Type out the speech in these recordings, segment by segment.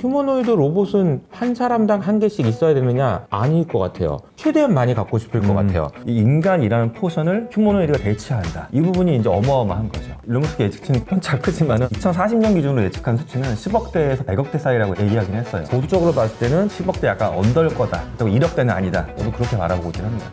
휴머노이드 로봇은 한 사람당 한 개씩 있어야 되느냐? 아닐 것 같아요. 최대한 많이 갖고 싶을 것 같아요. 이 인간이라는 포션을 휴머노이드가 대체한다. 이 부분이 이제 어마어마한 거죠. 일론 머스크 예측치는 편차가 크지만은 2040년 기준으로 예측한 수치는 10억대에서 100억대 사이라고 얘기하긴 했어요. 보수적으로 봤을 때는 10억대 약간 언더일 거다. 그리고 1억대는 아니다. 저도 그렇게 바라보고 있긴 합니다.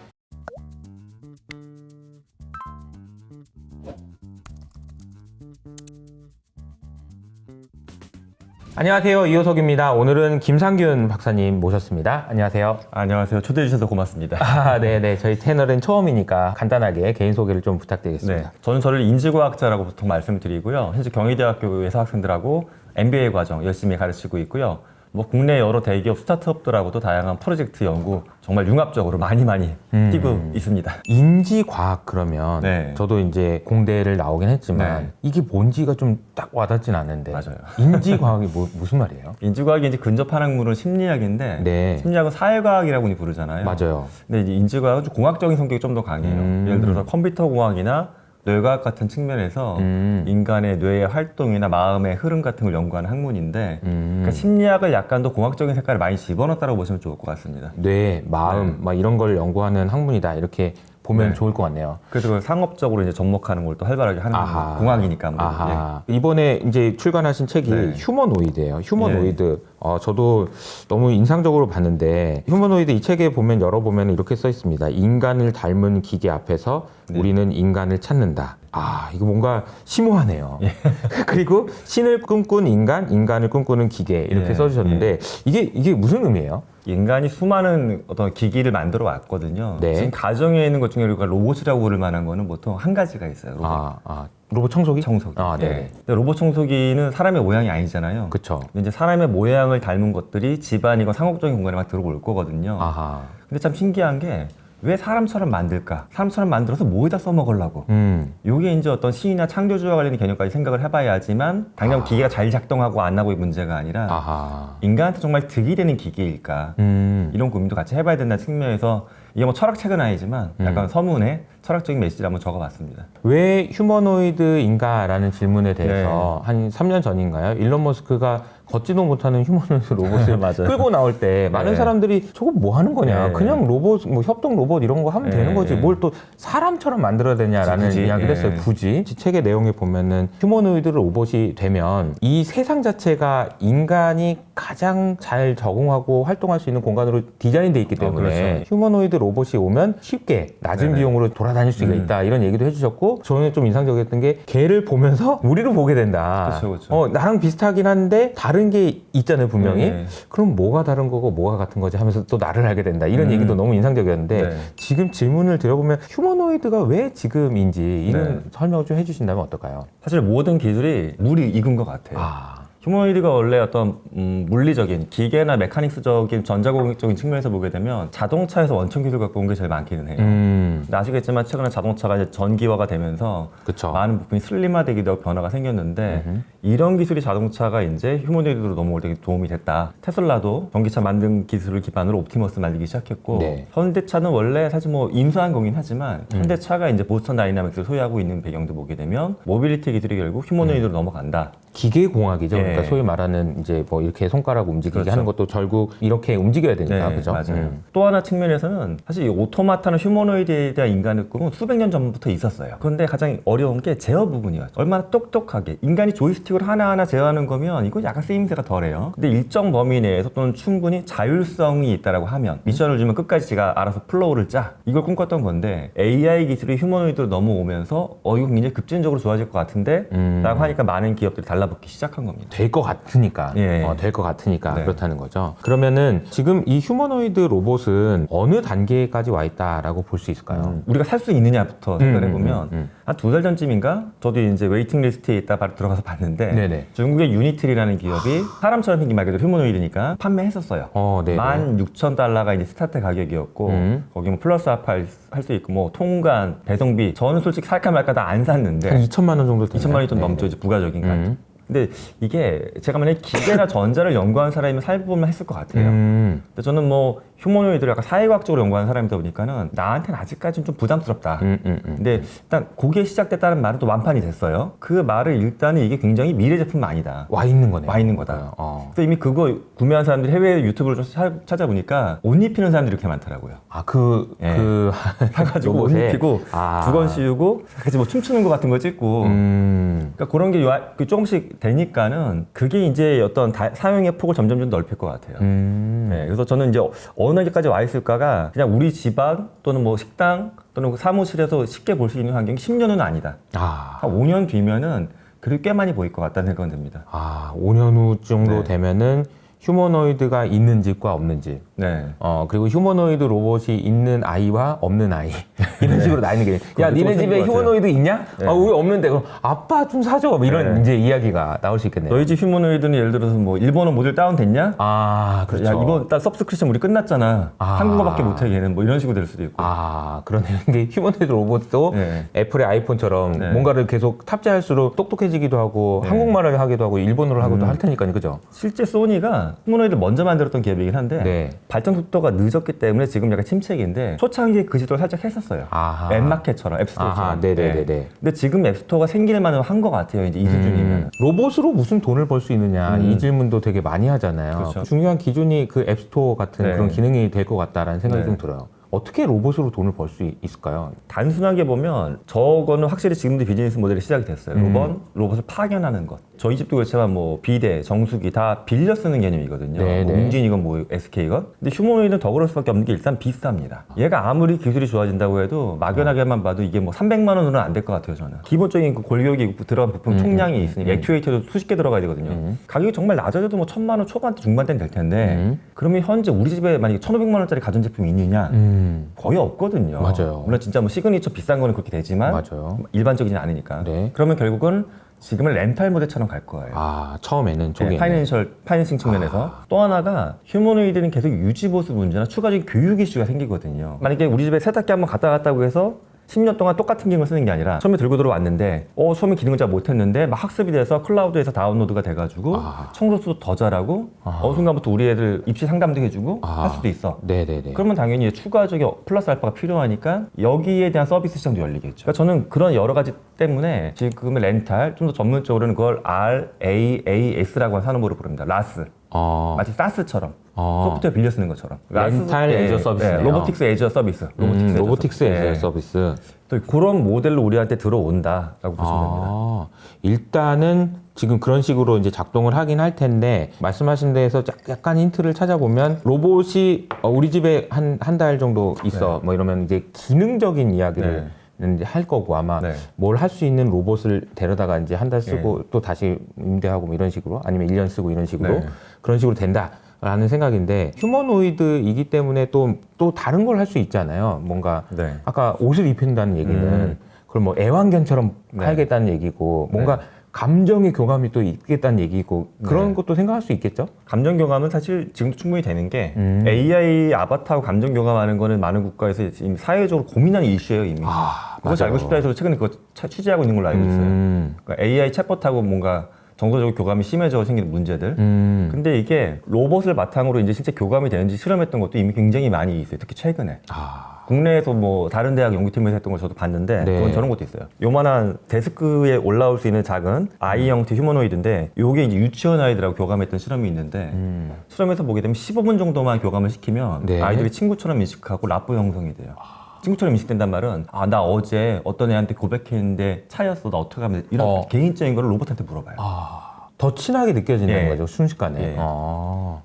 안녕하세요. 이호석입니다. 오늘은 김상균 박사님 모셨습니다. 안녕하세요. 안녕하세요. 초대해 주셔서 고맙습니다. 네네. 저희 채널은 처음이니까 간단하게 개인 소개를 좀 부탁드리겠습니다. 네, 저는 저를 인지과학자라고 보통 말씀드리고요. 현재 경희대학교에서 학생들하고 MBA 과정 열심히 가르치고 있고요. 뭐 국내 여러 대기업 스타트업들하고도 다양한 프로젝트 연구 정말 융합적으로 많이 뛰고 있습니다. 인지과학 그러면 네. 저도 이제 공대를 나오긴 했지만 네. 이게 뭔지가 좀 딱 와닿진 않는데 맞아요. 인지과학이 무슨 말이에요? 인지과학이 이제 근접한 학문은 심리학인데 네. 심리학은 사회과학이라고 부르잖아요. 맞아요. 근데 이제 인지과학은 좀 공학적인 성격이 좀 더 강해요. 예를 들어서 컴퓨터 공학이나 뇌과학 같은 측면에서 인간의 뇌의 활동이나 마음의 흐름 같은 걸 연구하는 학문인데 그러니까 심리학을 약간 더 공학적인 색깔을 많이 집어넣었다고 보시면 좋을 것 같습니다. 뇌, 마음 막 이런 걸 연구하는 학문이다 이렇게 보면 네. 좋을 것 같네요. 그래서 그걸 상업적으로 이제 접목하는 걸 또 활발하게 하는 공학이니까 아무래도. 아하. 이번에 이제 출간하신 책이 네. 휴머노이드예요. 휴머노이드. 저도 너무 인상적으로 봤는데 휴머노이드 이 책에 보면 열어보면 이렇게 써 있습니다. 인간을 닮은 기계 앞에서 우리는 인간을 찾는다. 이거 뭔가 심오하네요. 그리고 신을 꿈꾼 인간, 인간을 꿈꾸는 기계 이렇게 써주셨는데 이게 무슨 의미예요? 인간이 수많은 어떤 기기를 만들어 왔거든요. 네. 지금 가정에 있는 것 중에 우리가 로봇이라고 부를 만한 거는 보통 한 가지가 있어요. 로봇. 로봇 청소기? 청소기. 네. 예. 근데 로봇 청소기는 사람의 모양이 아니잖아요. 그쵸. 이제 사람의 모양을 닮은 것들이 집안이고 상업적인 공간에 막 들어올 거거든요. 아하. 근데 참 신기한 게 왜 사람처럼 만들까? 사람처럼 만들어서 뭐에다 써먹으려고? 이게 이제 어떤 시인이나 창조주와 관련된 개념까지 생각을 해봐야지만 당장 기계가 잘 작동하고 안 하고의 문제가 아니라 인간한테 정말 득이 되는 기계일까? 이런 고민도 같이 해봐야 된다는 측면에서 이게 뭐 철학책은 아니지만 약간 서문에 철학적인 메시지를 한번 적어봤습니다. 왜 휴머노이드인가라는 질문에 대해서 한 3년 전인가요? 일론 머스크가 걷지도 못하는 휴머노이드 로봇을 끌고 나올 때 많은 사람들이 저거 뭐 하는 거냐? 그냥 로봇, 뭐 협동 로봇 이런 거 하면 되는 거지. 뭘 또 사람처럼 만들어야 되냐라는 굳이? 이야기를 했어요. 굳이. 책의 내용에 보면은 휴머노이드 로봇이 되면 이 세상 자체가 인간이 가장 잘 적응하고 활동할 수 있는 공간으로 디자인돼 있기 때문에 그렇죠. 휴머노이드 로봇이 오면 쉽게 낮은 비용으로 돌아다닐 수가 있다 이런 얘기도 해주셨고 저는 좀 인상적이었던 게 걔를 보면서 우리를 보게 된다. 그렇죠. 나랑 비슷하긴 한데 다른 게 있잖아요 분명히. 그럼 뭐가 다른 거고 뭐가 같은 거지 하면서 또 나를 알게 된다 이런 얘기도 너무 인상적이었는데 지금 질문을 드려보면 휴머노이드가 왜 지금인지 이런 설명을 좀 해주신다면 어떨까요? 사실 모든 기술이 물이 익은 것 같아요. 휴머노이드가 원래 어떤 물리적인 기계나 메카닉스적인 전자공학적인 측면에서 보게 되면 자동차에서 원천 기술 갖고 온 게 제일 많기는 해요. 근데 아시겠지만 최근에 자동차가 이제 전기화가 되면서 그쵸. 많은 부분이 슬림화되기도 하고 변화가 생겼는데 이런 기술이 자동차가 이제 휴머노이드로 넘어올 때 도움이 됐다. 테슬라도 전기차 만든 기술을 기반으로 옵티머스 만들기 시작했고 현대차는 원래 사실 뭐 인수한 거긴 하지만 현대차가 이제 보스턴 다이나믹스를 소유하고 있는 배경도 보게 되면 모빌리티 기술이 결국 휴머노이드로 넘어간다. 기계공학이죠. 그러니까 소위 말하는 이제 뭐 이렇게 손가락 움직이게 하는 것도 결국 이렇게 움직여야 되니까. 그죠? 맞아요. 또 하나 측면에서는 사실 이 오토마타나 휴머노이드에 대한 인간의 꿈은 수백 년 전부터 있었어요. 그런데 가장 어려운 게 제어 부분이에요. 얼마나 똑똑하게 인간이 조이스틱으로 하나하나 제어하는 거면 이거 약간 쓰임새가 덜해요. 근데 일정 범위 내에서 또는 충분히 자율성이 있다라고 하면 미션을 주면 끝까지 제가 알아서 플로우를 짜. 이걸 꿈꿨던 건데 AI 기술이 휴머노이드로 넘어오면서 이거 굉장히 급진적으로 좋아질 것 같은데 라고 하니까 많은 기업들이 달라붙기 시작한 겁니다. 될 것 같으니까. 될 것 같으니까 그렇다는 거죠. 그러면은 지금 이 휴머노이드 로봇은 어느 단계까지 와 있다라고 볼 수 있을까요? 우리가 살 수 있느냐부터 생각해 보면 한 2달 전쯤인가 저도 이제 웨이팅 리스트에 있다 바로 들어가서 봤는데 중국의 유니트리라는 기업이 사람처럼 생긴 말 그대로 휴머노이드니까 판매했었어요. 16,000달러가 이제 스타트 가격이었고 거기 뭐 플러스 아파 할 수 있고 뭐 통관, 배송비 저는 솔직히 살까 말까 다 안 샀는데 한 2천만 원 정도 2천만 원이 좀 넘죠. 이제 부가적인 가격. 근데 이게 제가 만약에 기계나 전자를 연구한 사람이면 살펴보면 했을 것 같아요. 근데 저는 뭐 휴머노이드를 약간 사회과학적으로 연구하는 사람이다 보니까는 나한테는 아직까지는 좀 부담스럽다. 근데 일단 그게 시작됐다는 말은 또 완판이 됐어요. 그 말을 일단은 이게 굉장히 미래 제품은 아니다. 와 있는 거네요. 와 있는 거다. 그래서 이미 그거 구매한 사람들이 해외 유튜브를 좀 찾아보니까 옷 입히는 사람들이 이렇게 많더라고요. 사가지고 옷 입히고 두 번 씌우고 같이 뭐 춤추는 것 같은 거 찍고 그러니까 그런 게 조금씩 되니까는 그게 이제 어떤 사용의 폭을 점점 좀 넓힐 것 같아요. 네, 그래서 저는 이제 어느 단계까지 와 있을까가 그냥 우리 집안 또는 뭐 식당 또는 사무실에서 쉽게 볼 수 있는 환경이 10년은 아니다. 한 5년 뒤면은 그래도 꽤 많이 보일 것 같다는 생각은 듭니다. 5년 후 정도 네. 되면은 휴머노이드가 있는 집과 없는 집. 네. 그리고 휴머노이드 로봇이 있는 아이와 없는 아이. 이런 식으로 나뉘는 게. 야, 니네 집에 휴머노이드 있냐? 네. 우리 없는데. 그럼 아빠 좀 사줘. 뭐 이런 이제 이야기가 나올 수 있겠네요. 너희 집 휴머노이드는 예를 들어서 뭐 일본어 모듈 다운됐냐? 그렇죠. 야, 이번 달 서브스크립션 우리 끝났잖아. 한국어밖에 못해 얘는 뭐 이런 식으로 될 수도 있고. 그러네요. 이게 휴머노이드 로봇도 네. 애플의 아이폰처럼 뭔가를 계속 탑재할수록 똑똑해지기도 하고 한국말을 하기도 하고 일본어를 하기도 할 테니까요. 그죠? 실제 소니가 휴머노이드를 먼저 만들었던 기업이긴 한데 네. 발전 속도가 늦었기 때문에 지금 약간 침체기인데 초창기에 그 시도를 살짝 했었어요. 앱마켓처럼 앱스토어처럼. 네네네네. 네. 근데 지금 앱스토어가 생길 만은 한 것 같아요. 이제 이 수준이면. 로봇으로 무슨 돈을 벌 수 있느냐 이 질문도 되게 많이 하잖아요. 그렇죠. 중요한 기준이 그 앱스토어 같은 네. 그런 기능이 될 것 같다라는 생각이 네. 좀 들어요. 어떻게 로봇으로 돈을 벌 수 있을까요? 단순하게 보면 저거는 확실히 지금도 비즈니스 모델이 시작이 됐어요. 로봇을 파견하는 것. 저희 집도 그렇지만 뭐 비대, 정수기 다 빌려 쓰는 개념이거든요. 네, 뭐 네. 웅진이건 뭐 SK건. 근데 휴머노이드는 더 그럴 수밖에 없는 게 일단 비쌉니다. 얘가 아무리 기술이 좋아진다고 해도 막연하게만 봐도 이게 뭐 300만 원으로는 안 될 것 같아요, 저는. 기본적인 그 골격이 들어간 부품 총량이 있으니까 액추에이터도 수십 개 들어가야 되거든요. 가격이 정말 낮아져도 뭐 1000만 원 초반대 중반대는 될 텐데 그러면 현재 우리 집에 만약에 1,500만 원짜리 가전제품이 있느냐? 거의 없거든요. 맞아요. 물론 진짜 뭐 시그니처 비싼 거는 그렇게 되지만 맞아요. 일반적이진 않으니까. 네. 그러면 결국은 지금은 렌탈 모델처럼 갈 거예요. 처음에는 네, 초기에는. 파이낸싱 측면에서. 또 하나가 휴머노이드는 계속 유지보수 문제나 추가적인 교육 이슈가 생기거든요. 만약에 우리 집에 세탁기 한번 갔다 갔다고 해서 10년 동안 똑같은 기능을 쓰는 게 아니라 처음에 들고 들어왔는데 처음에 기능을 잘 못했는데 막 학습이 돼서 클라우드에서 다운로드가 돼가지고 청소도 더 잘하고 어느 순간부터 우리 애들 입시 상담도 해주고 할 수도 있어. 네네네. 그러면 당연히 추가적인 플러스 알파가 필요하니까 여기에 대한 서비스 시장도 열리겠죠. 그러니까 저는 그런 여러 가지 때문에 지금의 렌탈, 좀 더 전문적으로는 그걸 RAAS라고 하는 산업으로 부릅니다. 라스. 마치 사스처럼. 소프트웨어 빌려 쓰는 것처럼. 렌탈 애저 서비스네요. 로보틱스 애저 서비스. 로보틱스 애저 네. 서비스. 또 그런 모델로 우리한테 들어온다라고 보시면 됩니다. 일단은 지금 그런 식으로 이제 작동을 하긴 할 텐데 말씀하신 데에서 약간 힌트를 찾아보면 로봇이 우리 집에 한 달 정도 있어 뭐 이러면 이제 기능적인 이야기를 이제 할 거고 아마 뭘 할 수 있는 로봇을 데려다가 이제 한 달 쓰고 또 다시 임대하고 뭐 이런 식으로 아니면 1년 쓰고 이런 식으로 그런 식으로 된다라는 생각인데 휴머노이드이기 때문에 또 다른 걸 할 수 있잖아요. 뭔가 아까 옷을 입힌다는 얘기는 그걸 뭐 애완견처럼 팔겠다는 얘기고 뭔가 감정의 교감이 또 있겠다는 얘기고 그런 것도 생각할 수 있겠죠? 감정 교감은 사실 지금도 충분히 되는 게 AI 아바타하고 감정 교감하는 거는 많은 국가에서 지금 사회적으로 고민하는 이슈예요 이미. 그것이 알고 싶다 해서 최근에 그거 취재하고 있는 걸로 알고 있어요. 그러니까 AI 챗봇하고 뭔가 정서적 교감이 심해져 생기는 문제들. 근데 이게 로봇을 바탕으로 이제 실제 교감이 되는지 실험했던 것도 이미 굉장히 많이 있어요. 특히 최근에. 국내에서 뭐 다른 대학 연구팀에서 했던 걸 저도 봤는데 그건 저런 것도 있어요. 요만한 데스크에 올라올 수 있는 작은 아이 형태 휴머노이드인데 요게 이제 유치원 아이들하고 교감했던 실험이 있는데 실험에서 보게 되면 15분 정도만 교감을 시키면 아이들이 친구처럼 인식하고 라포 형성이 돼요. 친구처럼 인식된단 말은 나 어제 어떤 애한테 고백했는데 차였어. 나 어떻게 하면 돼? 이런 개인적인 거를 로봇한테 물어봐요. 더 친하게 느껴진다는 거죠. 순식간에.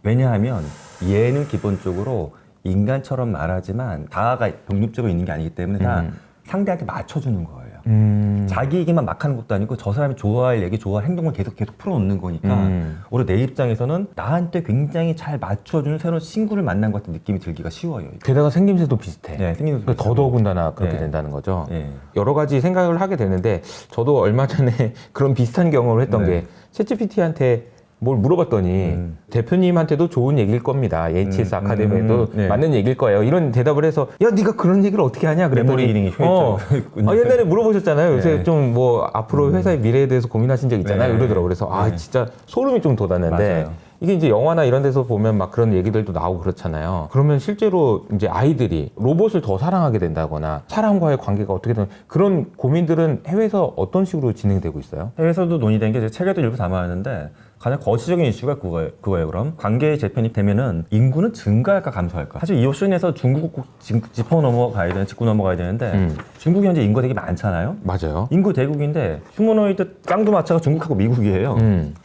왜냐하면 얘는 기본적으로 인간처럼 말하지만 다가 독립적으로 있는 게 아니기 때문에 다 상대한테 맞춰주는 거예요. 자기 얘기만 막 하는 것도 아니고 저 사람이 좋아할 얘기, 좋아할 행동을 계속 풀어놓는 거니까 오히려 내 입장에서는 나한테 굉장히 잘 맞춰주는 새로운 친구를 만난 것 같은 느낌이 들기가 쉬워요. 게다가 생김새도 비슷해. 생김새도 비슷하고. 더더군다나 그렇게 된다는 거죠. 여러 가지 생각을 하게 되는데 저도 얼마 전에 그런 비슷한 경험을 했던 게 챗GPT한테 뭘 물어봤더니 대표님한테도 좋은 얘기일 겁니다. HS 아카데미에도 네. 맞는 얘기일 거예요. 이런 대답을 해서 야 네가 그런 얘기를 어떻게 하냐 그랬더니 메모리 기능이 효율적이군요. 옛날에 물어보셨잖아요. 요새 네. 좀 뭐 앞으로 회사의 미래에 대해서 고민하신 적 있잖아요. 네. 이러더라고요. 그래서 아 진짜 소름이 좀 돋았는데 맞아요. 이게 이제 영화나 이런 데서 보면 막 그런 얘기들도 나오고 그렇잖아요. 그러면 실제로 이제 아이들이 로봇을 더 사랑하게 된다거나 사람과의 관계가 어떻게 되는 그런 고민들은 해외에서 어떤 식으로 진행되고 있어요? 해외에서도 논의된 게 제 책에도 일부 담아왔는데 가장 거시적인 이슈가 그거예요. 그럼 관계 재편이 되면은 인구는 증가할까 감소할까? 사실 이 옵션에서 중국 꼭 짚고 넘어가야 되는데 중국이 현재 인구가 되게 많잖아요. 맞아요. 인구 대국인데 휴머노이드 쌍두마차가 중국하고 미국이에요.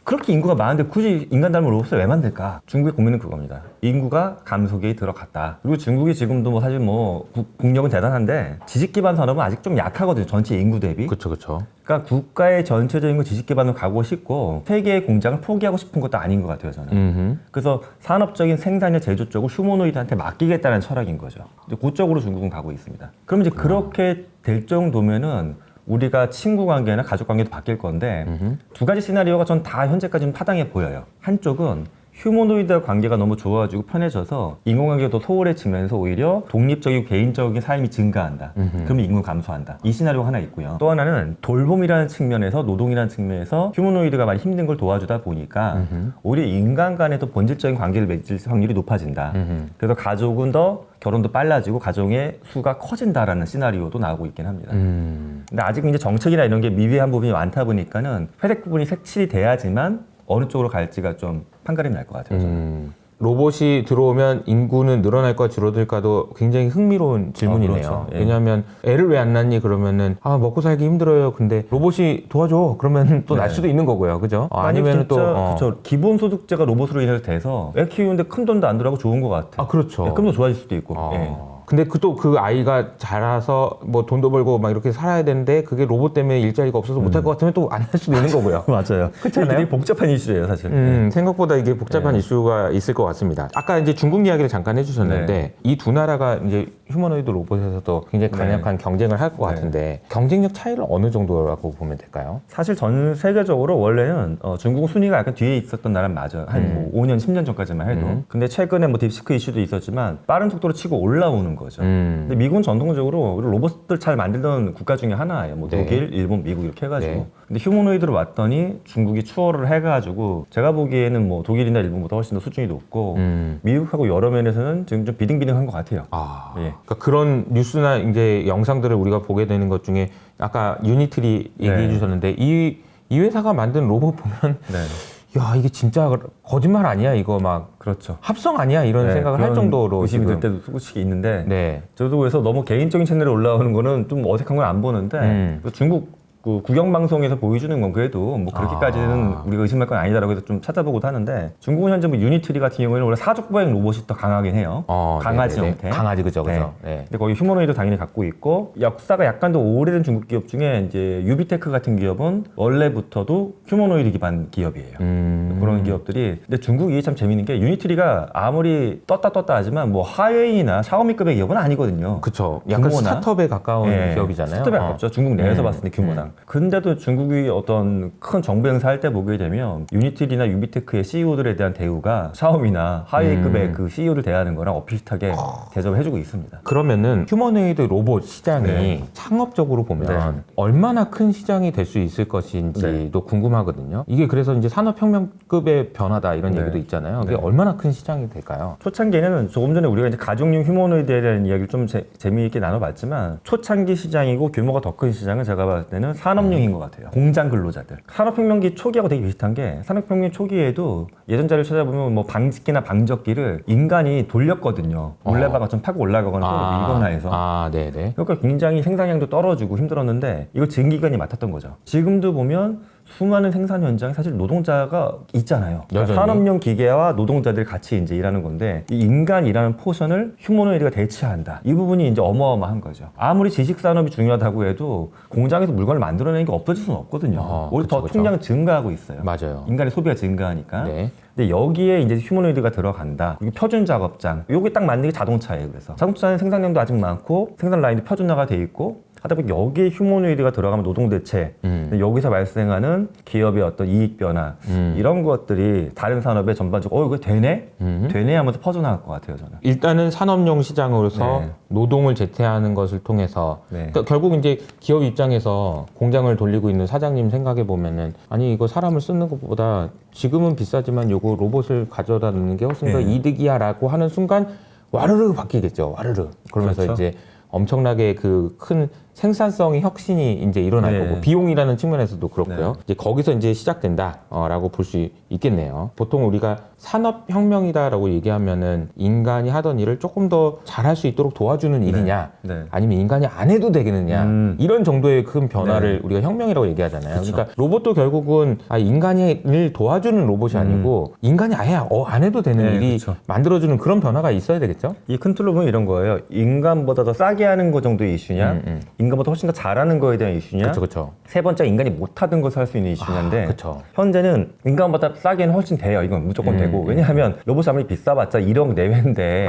그렇게 인구가 많은데 굳이 인간 닮은 로봇을 왜 만들까? 중국의 고민은 그겁니다. 인구가 감소기에 들어갔다. 그리고 중국이 지금도 뭐 사실 뭐 국력은 대단한데 지식 기반 산업은 아직 좀 약하거든요. 전체 인구 대비. 그렇죠. 그러니까 국가의 전체적인 지식 기반으로 가고 싶고 세계의 공장을 포기하고 싶은 것도 아닌 것 같아요, 저는. 그래서 산업적인 생산이나 제조 쪽을 휴머노이드한테 맡기겠다는 철학인 거죠. 이제 그쪽으로 중국은 가고 있습니다. 그럼 이제 그렇게 될 정도면은 우리가 친구 관계나 가족 관계도 바뀔 건데 두 가지 시나리오가 전 다 현재까지는 타당해 보여요. 한쪽은 휴머노이드와 관계가 너무 좋아지고 편해져서 인공관계가 더 소홀해지면서 오히려 독립적이고 개인적인 삶이 증가한다. 그러면 인구 감소한다. 이 시나리오가 하나 있고요. 또 하나는 돌봄이라는 측면에서 노동이라는 측면에서 휴머노이드가 많이 힘든 걸 도와주다 보니까 오히려 인간 간에도 본질적인 관계를 맺을 확률이 높아진다. 그래서 가족은 더 결혼도 빨라지고 가정의 수가 커진다라는 시나리오도 나오고 있긴 합니다. 근데 아직 이제 정책이나 이런 게 미비한 부분이 많다 보니까는 회색 부분이 색칠이 돼야지만 어느 쪽으로 갈지가 좀 판가름이 날 것 같아요. 저는. 로봇이 들어오면 인구는 늘어날까 줄어들까도 굉장히 흥미로운 질문이네요. 그렇죠. 예. 왜냐하면 애를 왜 안 낳니 그러면은 먹고 살기 힘들어요. 근데 로봇이 도와줘. 그러면 또 낳을 수도 있는 거고요. 그죠? 아니면 또 그렇죠. 기본소득제가 로봇으로 인해서 돼서 애 키우는데 큰 돈도 안 들어가고 좋은 것 같아요. 그렇죠. 네, 금도 좋아질 수도 있고. 예. 근데 또 그 아이가 자라서 뭐 돈도 벌고 막 이렇게 살아야 되는데 그게 로봇 때문에 일자리가 없어서 못할 것 같으면 또 안 할 수도 있는 거고요. 맞아요. 그렇잖아요. 되게 복잡한 이슈예요, 사실. 생각보다 이게 복잡한 이슈가 있을 것 같습니다. 아까 이제 중국 이야기를 잠깐 해주셨는데 이 두 나라가 이제 휴머노이드 로봇에서도 굉장히 강력한 경쟁을 할 것 같은데 경쟁력 차이를 어느 정도라고 보면 될까요? 사실 전 세계적으로 원래는 중국 순위가 약간 뒤에 있었던 나라는 맞아요. 한 뭐 5년, 10년 전까지만 해도. 근데 최근에 뭐 딥시크 이슈도 있었지만 빠른 속도로 치고 올라오는 거죠. 근데 미국은 전통적으로 로봇들 잘 만들던 국가 중에 하나예요. 뭐 독일, 일본, 미국 이렇게 해가지고. 네. 근데 휴머노이드로 왔더니 중국이 추월을 해가지고 제가 보기에는 뭐 독일이나 일본보다 훨씬 더 수준이 높고 미국하고 여러 면에서는 지금 좀 비등비등한 것 같아요. 예. 그러니까 그런 뉴스나 이제 영상들을 우리가 보게 되는 것 중에 아까 유니트리 얘기해 주셨는데 이 회사가 만든 로봇 보면 야 이게 진짜 거짓말 아니야 이거 막 그렇죠. 합성 아니야 이런 생각을 할 정도로 의심이 들 지금. 때도 솔직히 있는데 저도 그래서 너무 개인적인 채널에 올라오는 거는 좀 어색한 건 안 보는데 중국 그 국영방송에서 보여주는 건 그래도 뭐 그렇게까지는 우리가 의심할 건 아니다라고 해서 좀 찾아보고도 하는데 중국은 현재 뭐 유니트리 같은 경우에는 원래 사족보행 로봇이 더 강하긴 해요. 강아지 형태. 강아지 그죠. 네. 근데 거기 휴머노이드 당연히 갖고 있고 역사가 약간 더 오래된 중국 기업 중에 이제 유비테크 같은 기업은 원래부터도 휴머노이드 기반 기업이에요. 그런 기업들이. 근데 중국이 참 재밌는 게 유니트리가 아무리 떴다 하지만 뭐 하웨이나 샤오미급의 기업은 아니거든요. 그쵸. 약간 규모나? 스타트업에 가까운 기업이잖아요. 스타트업에 가깝죠. 중국 내에서 봤을 때 규모당. 근데도 중국이 어떤 큰 정부 행사할 때 보게 되면 유니티리나 유비테크의 CEO들에 대한 대우가 샤오미나 하웨이급의 그 CEO를 대하는 거랑 비슷하게 대접을 해주고 있습니다. 그러면은 휴머노이드 로봇 시장이 창업적으로 보면 얼마나 큰 시장이 될 수 있을 것인지도 궁금하거든요. 이게 그래서 이제 산업혁명급의 변화다 이런 얘기도 있잖아요. 이게 얼마나 큰 시장이 될까요? 초창기에는 조금 전에 우리가 이제 가족용 휴머노이드에 대한 이야기를 좀 재미있게 나눠봤지만 초창기 시장이고 규모가 더 큰 시장은 제가 봤을 때는 산업용인 것 같아요. 공장 근로자들. 산업혁명기 초기하고 되게 비슷한 게 산업혁명 초기에도 예전 자료를 찾아보면 뭐 방직기나 방적기를 인간이 돌렸거든요. 물레방아 좀 파고 올라가거나 서로 밀거나 해서. 네네. 그러니까 굉장히 생산량도 떨어지고 힘들었는데 이걸 증기관이 맡았던 거죠. 지금도 보면 수많은 생산 현장에 사실 노동자가 있잖아요. 그러니까 산업용 기계와 노동자들이 같이 이제 일하는 건데 이 인간이라는 포션을 휴머노이드가 대체한다. 이 부분이 이제 어마어마한 거죠. 아무리 지식 산업이 중요하다고 해도 공장에서 물건을 만들어내는 게 없어질 수는 없거든요. 오히려 더 총량은 증가하고 있어요. 맞아요. 인간의 소비가 증가하니까. 근데 여기에 이제 휴머노이드가 들어간다. 이게 표준 작업장. 요게 딱 맞는 게 자동차예요. 그래서 자동차는 생산량도 아직 많고 생산 라인도 표준화가 돼 있고 하다 보니 여기에 휴머노이드가 들어가면 노동 대체, 근데 여기서 발생하는 기업의 어떤 이익 변화 이런 것들이 다른 산업에 전반적으로 이거 되네? 되네 하면서 퍼져나갈 것 같아요, 저는. 일단은 산업용 시장으로서 네. 노동을 제태하는 것을 통해서 네. 그러니까 결국 이제 기업 입장에서 공장을 돌리고 있는 사장님 생각해 보면은 아니 이거 사람을 쓰는 것보다 지금은 비싸지만 요거 로봇을 가져다 놓는 게 훨씬 더 네. 이득이야라고 하는 순간 와르르 바뀌겠죠. 와르르. 그러면서 그렇죠. 이제 엄청나게 그 큰 생산성의 혁신이 이제 일어날 네. 거고 비용이라는 측면에서도 그렇고요. 네. 이제 거기서 이제 시작된다라고 볼 수 있겠네요. 보통 우리가 산업혁명이다라고 얘기하면은 인간이 하던 일을 조금 더 잘할 수 있도록 도와주는 일이냐, 네. 아니면 인간이 안 해도 되겠느냐 이런 정도의 큰 변화를 우리가 혁명이라고 얘기하잖아요. 그쵸. 그러니까 로봇도 결국은 인간을 도와주는 로봇이 아니고 인간이 아예 안 해도 되는 네, 일이 그쵸. 만들어주는 그런 변화가 있어야 되겠죠. 이 큰 틀로 보면 이런 거예요. 인간보다 더 싸게 하는 거 정도의 이슈냐, 인간보다 훨씬 더 잘하는 거에 대한 이슈냐, 그렇죠, 그렇죠. 세 번째 인간이 못하던 것을 할 수 있는 이슈냐인데 그쵸. 현재는 인간보다 싸게는 훨씬 돼요. 이건 무조건 되고. 왜냐하면 로봇이 아무리 비싸봤자 1억 내외인데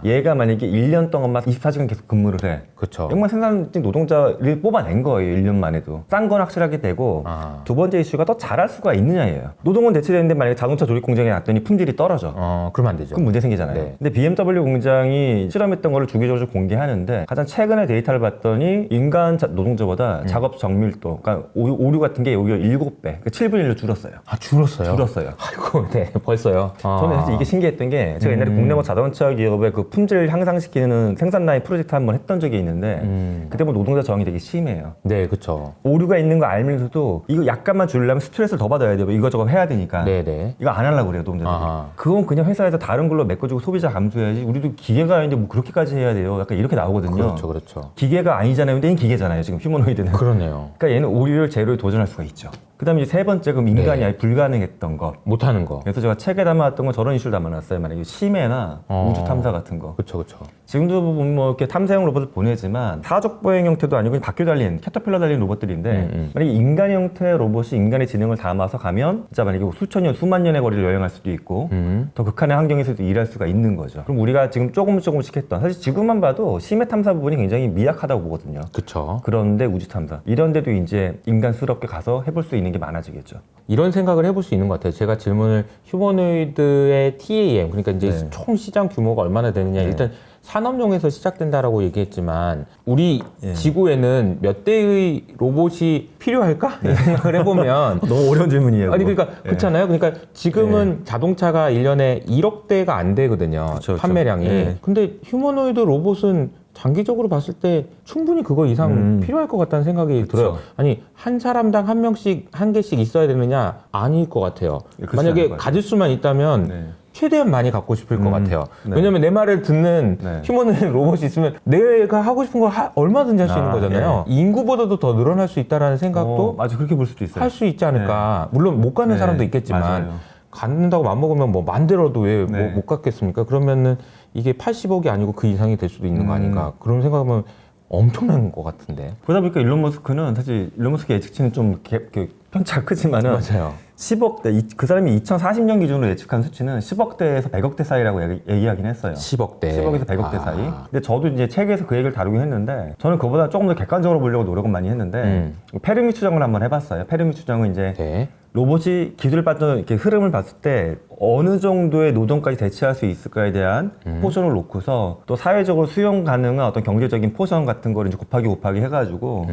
얘가 만약에 1년 동안만 24시간 계속 근무를 해. 그렇죠. 정말 생산직 노동자를 뽑아낸 거예요. 1년만 해도. 싼 건 확실하게 되고 두 번째 이슈가 더 잘할 수가 있느냐예요. 노동은 대체되는데 만약에 자동차 조립 공장에 놨더니 품질이 떨어져. 그러면 안 되죠. 그럼 문제 생기잖아요. 네. 근데 BMW 공장이 실험했던 거를 주기적으로 공개하는데 가장 최근에 데이터를 봤더니 인간 노동자보다 작업 정밀도, 그러니까 오류 같은 게 오히려 7배, 그러니까 7분의 1로 줄었어요. 줄었어요? 줄었어요. 아이고, 네, 벌써요. 저는 사실 이게 신기했던 게 제가 옛날에 국내 뭐 자동차 기업의 그 품질 향상시키는 생산 라인 프로젝트 한번 했던 적이 있는데 그때 뭐 노동자 저항이 되게 심해요. 네, 그렇죠. 오류가 있는 거 알면서도 이거 약간만 줄이려면 스트레스를 더 받아야 돼요. 이거저거 해야 되니까. 네네. 이거 안 하려고 그래요, 노동자들이. 그건 그냥 회사에서 다른 걸로 메꿔주고 소비자 감수해야지. 우리도 기계가 아닌데 뭐 그렇게까지 해야 돼요. 약간 이렇게 나오거든요. 그렇죠, 그렇죠. 기계가 아니잖아요. 근데 얘는 기계잖아요, 지금 휴머노이드는. 그러네요. 그러니까 얘는 오류를 제로에 도전할 수가 있죠. 그 다음에 이제 세 번째, 그럼 인간이 네. 아예 불가능했던 거. 못하는 거. 그래서 제가 책에 담아왔던 건 저런 이슈를 담아놨어요. 만약에 심해나 우주 탐사 같은 거. 그렇죠, 그렇죠. 지금도 보면 뭐 이렇게 탐사용 로봇을 보내지만 사족 보행 형태도 아니고 바퀴 달린 캐터필러 달린 로봇들인데 만약에 인간 형태의 로봇이 인간의 지능을 담아서 가면 진짜 만약에 수천 년, 수만 년의 거리를 여행할 수도 있고 더 극한의 환경에서도 일할 수가 있는 거죠. 그럼 우리가 지금 조금씩 했던 사실 지구만 봐도 심해 탐사 부분이 굉장히 미약하다고 보거든요. 그렇죠. 그런데 우주 탐사 이런 데도 이제 인간스럽게 가서 해볼 수 있는 게 많아지겠죠. 이런 생각을 해볼 수 있는 것 같아요. 제가 질문을 휴머노이드의 TAM, 그러니까 이제 네. 총 시장 규모가 얼마나 되느냐. 네. 일단 산업용에서 시작된다라고 얘기했지만 우리 예. 지구에는 몇 대의 로봇이 필요할까? 이 생각을 해보면 너무 어려운 질문이에요. 아니 그거. 그러니까 그렇잖아요. 그러니까 지금은 자동차가 1년에 1억 대가 안 되거든요. 그쵸, 그쵸. 판매량이. 예. 근데 휴머노이드 로봇은 장기적으로 봤을 때 충분히 그거 이상 필요할 것 같다는 생각이 들어요. 아니 한 사람당 한 명씩 한 개씩 있어야 되느냐? 아닐 것 같아요. 그렇지 만약에 않을 것 같아요. 가질 수만 있다면 네. 최대한 많이 갖고 싶을 것 같아요. 네. 왜냐면 내 말을 듣는 네. 휴머노이드 로봇이 있으면 내가 하고 싶은 걸 얼마든지 할 수 있는 거잖아요. 인구보다도 더 늘어날 수 있다라는 생각도 맞아, 그렇게 볼 수도 있어요. 할 수 있지 않을까. 물론 못 가는 네. 사람도 있겠지만 맞아요. 갖는다고 맘먹으면 뭐 만들어도 왜 네. 못 갖겠습니까? 그러면은 이게 80억이 아니고 그 이상이 될 수도 있는 거 아닌가. 그런 생각하면 엄청난 것 같은데. 그러다 보니까 일론 머스크는 사실 일론 머스크 예측치는 좀 편차가 크지만은 맞아요. 10억대, 그 사람이 2040년 기준으로 예측한 수치는 10억대에서 100억대 사이라고 얘기하긴 했어요. 10억대. 10억에서 100억대 사이. 근데 저도 이제 책에서 그 얘기를 다루긴 했는데 저는 그보다 조금 더 객관적으로 보려고 노력은 많이 했는데 페르미 추정을 한번 해봤어요. 페르미 추정은 이제 네. 로봇이 기술을 받던 이렇게 흐름을 봤을 때 어느 정도의 노동까지 대체할 수 있을까에 대한 포션을 놓고서 또 사회적으로 수용 가능한 어떤 경제적인 포션 같은 거를 이제 곱하기 해가지고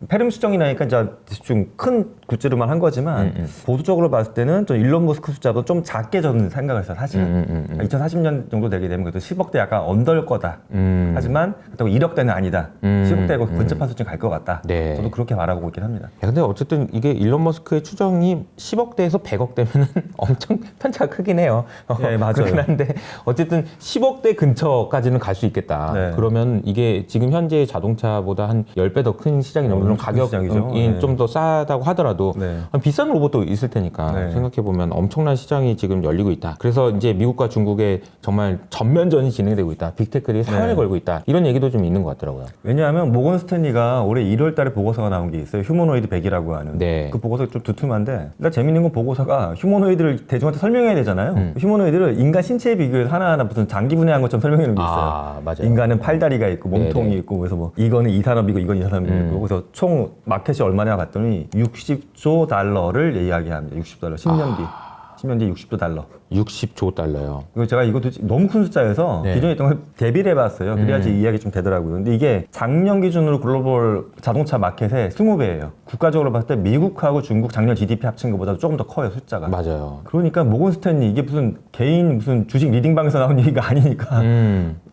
페르미 추정이 나니까 이제 좀 큰 굿즈로만 한 거지만 보수적으로 봤을 때는 좀 일론 머스크 숫자도 좀 작게 저는 생각을 했어요. 사실은 2040년 정도 되게 되면 그래도 10억대 약간 언더일 거다. 하지만 그렇다고 1억대는 아니다. 10억대고 근접한 수준 갈 것 같다. 네. 저도 그렇게 말하고 있긴 합니다. 야, 근데 어쨌든 이게 일론 머스크의 추정이 10억대에서 100억대면은 엄청 편차가 크긴 해요. 네, 맞아요. 그렇긴 한데 어쨌든 10억대 근처까지는 갈 수 있겠다. 네. 그러면 이게 지금 현재 자동차보다 한 10배 더 큰 시장이 물론 엄청 큰 시장이죠. 가격이 네. 좀 더 싸다고 하더라도 네. 비싼 로봇도 있을 테니까 네. 생각해보면 엄청난 시장이 지금 열리고 있다. 그래서 이제 미국과 중국에 정말 전면전이 진행되고 있다. 빅테크들이 사활을 네. 걸고 있다. 이런 얘기도 좀 있는 것 같더라고요. 왜냐하면 모건 스탠리가 올해 1월 달에 보고서가 나온 게 있어요. 휴머노이드 100이라고 하는. 네. 그 보고서 좀 두툼한데 일단 재밌는 건 보고서가 휴머노이드를 대중한테 설명해야 되잖아요. 휴머노이드를 인간 신체에 비교해서 하나하나 무슨 장기 분해한 것처럼 설명해 놓은 게 있어요. 아, 맞아요. 인간은 팔다리가 있고 몸통이 네네. 있고 그래서 뭐 이거는 이 산업이고 이건 이 산업이고 그래서 총 마켓이 얼마냐 봤더니 60조 달러를 이야기합니다. 60달러 10년 뒤. 10년 뒤 60조 달러. 60조 달러요. 이거 제가 이것도 너무 큰 숫자여서 네. 기존에 있던 걸 대비를 해봤어요. 그래야지 이해하기 좀 되더라고요. 근데 이게 작년 기준으로 글로벌 자동차 마켓의 20배예요. 국가적으로 봤을 때 미국하고 중국 작년 GDP 합친 것보다 조금 더 커요, 숫자가. 맞아요. 그러니까 모건 스탠리 이게 무슨 개인 무슨 주식 리딩방에서 나온 얘기가 아니니까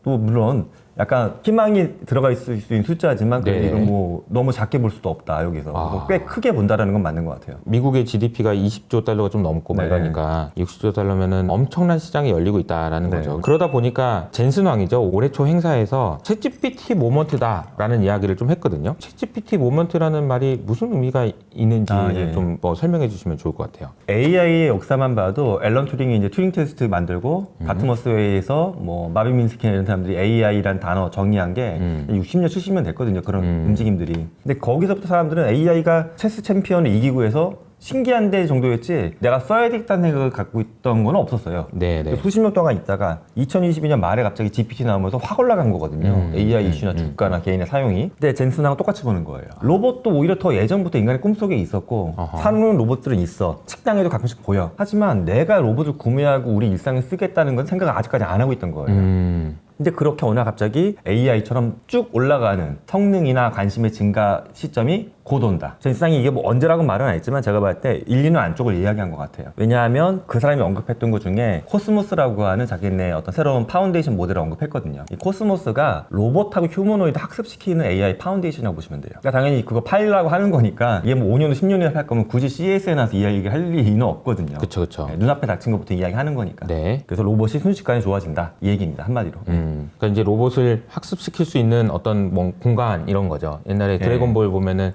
또 물론 약간 희망이 들어가 있을 수 있는 숫자지만 네. 이건 뭐 너무 작게 볼 수도 없다 여기서 뭐꽤 크게 본다라는 건 맞는 것 같아요. 미국의 GDP가 20조 달러가 좀 넘고 막 네. 이러니까 60조 달러면은 엄청난 시장이 열리고 있다라는 네. 거죠. 그러다 보니까 젠슨 왕이죠. 올해 초 행사에서 챗GPT 모먼트다라는 이야기를 좀 했거든요. 챗GPT 모먼트라는 말이 무슨 의미가 있는지 예. 좀 뭐 설명해 주시면 좋을 것 같아요. AI의 역사만 봐도 앨런 튜링이 이제 튜링 테스트 만들고 다트머스 회의에서 뭐 마빈 민스키나 이런 사람들이 AI란 단어 정의한 게 60년 70년 됐거든요. 그런 움직임들이. 근데 거기서부터 사람들은 AI가 체스 챔피언을 이기고 해서 신기한데 정도였지 내가 써야 되겠다는 생각을 갖고 있던 건 없었어요. 네네. 수십 년 동안 있다가 2022년 말에 갑자기 GPT 나오면서 확 올라간 거거든요. AI 이슈나 주가나 개인의 사용이. 근데 젠슨하고 똑같이 보는 거예요. 로봇도 오히려 더 예전부터 인간의 꿈속에 있었고 사는 로봇들은 있어. 식당에도 가끔씩 보여. 하지만 내가 로봇을 구매하고 우리 일상에 쓰겠다는 건 생각을 아직까지 안 하고 있던 거예요. 근데 그렇게 어느 날 갑자기 AI처럼 쭉 올라가는 성능이나 관심의 증가 시점이 곧 온다. 젠슨상이 이게 뭐 언제라고 말은 안 했지만 제가 봤을 때 1, 2년 안쪽을 이야기한 것 같아요. 왜냐하면 그 사람이 언급했던 것 중에 코스모스라고 하는 자기네 어떤 새로운 파운데이션 모델을 언급했거든요. 이 코스모스가 로봇하고 휴머노이드 학습시키는 AI 파운데이션이라고 보시면 돼요. 그러니까 당연히 그거 팔려고 하는 거니까 이게 뭐 5년, 10년이나 팔 거면 굳이 CES에 나서 이야기할 리는 없거든요. 그쵸, 그쵸. 네, 눈앞에 닥친 것부터 이야기하는 거니까. 네. 그래서 로봇이 순식간에 좋아진다. 이 얘기입니다. 한마디로. 그러니까 이제 로봇을 학습시킬 수 있는 어떤 뭐 공간 이런 거죠. 옛날에 드래곤볼 보면은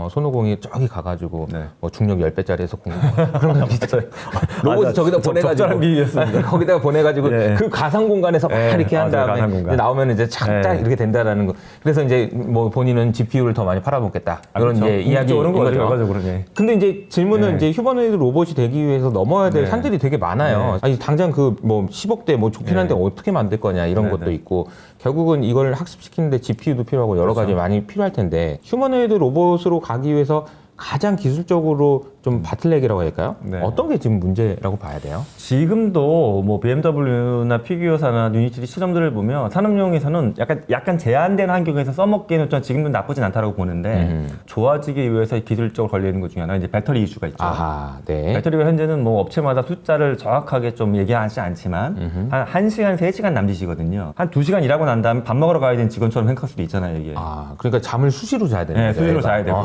손오공이 저기 가가지고 네. 뭐 중력 10배짜리 해서 공부 그런 거 비슷해요. 로봇 맞아. 저기다 보내가지고 적절한 비유였습니다. 거기다가 보내가지고 네. 그 가상 공간에서 막 네. 이렇게 한 맞아요, 다음에 가상 공간. 이제 나오면 이제 착딱 네. 이렇게 된다라는 거. 그래서 이제 뭐 본인은 GPU를 더 많이 팔아먹겠다 이런 그렇죠. 이제 이야기인 그런 거죠. 거죠. 결과적으로. 네. 근데 이제 질문은 네. 이제 휴머노이드 로봇이 되기 위해서 넘어야 될 네. 산들이 되게 많아요. 네. 아니 당장 그 뭐 10억대 뭐 좋긴 한데 어떻게 만들 거냐 이런 네, 것도 네. 있고 결국은 이걸 학습시키는데 GPU도 필요하고 여러 가지 많이 필요할 텐데 휴머노이드 로봇으로 가기 위해서 가장 기술적으로 좀 바틀렉이라고 할까요? 네. 어떤 게 지금 문제라고 봐야 돼요? 지금도 뭐 BMW나 피규어사나 유니티 시점들을 보면 산업용에서는 약간 제한된 환경에서 써먹기에는 좀 지금도 나쁘진 않다라고 보는데 좋아지기 위해서 기술적으로 걸려 있는 것 중에 하나는 이제 배터리 이슈가 있죠. 아하, 네. 배터리가 현재는 뭐 업체마다 숫자를 정확하게 좀 얘기하지 않지만 한 1시간, 3시간 남짓이거든요. 한 2시간 일하고 난 다음에 밥 먹으러 가야 되는 직원처럼 생각할 수도 있잖아요, 이게. 아, 그러니까 잠을 수시로 자야 되는 네, 거죠. 수시로 얘가. 자야 되고.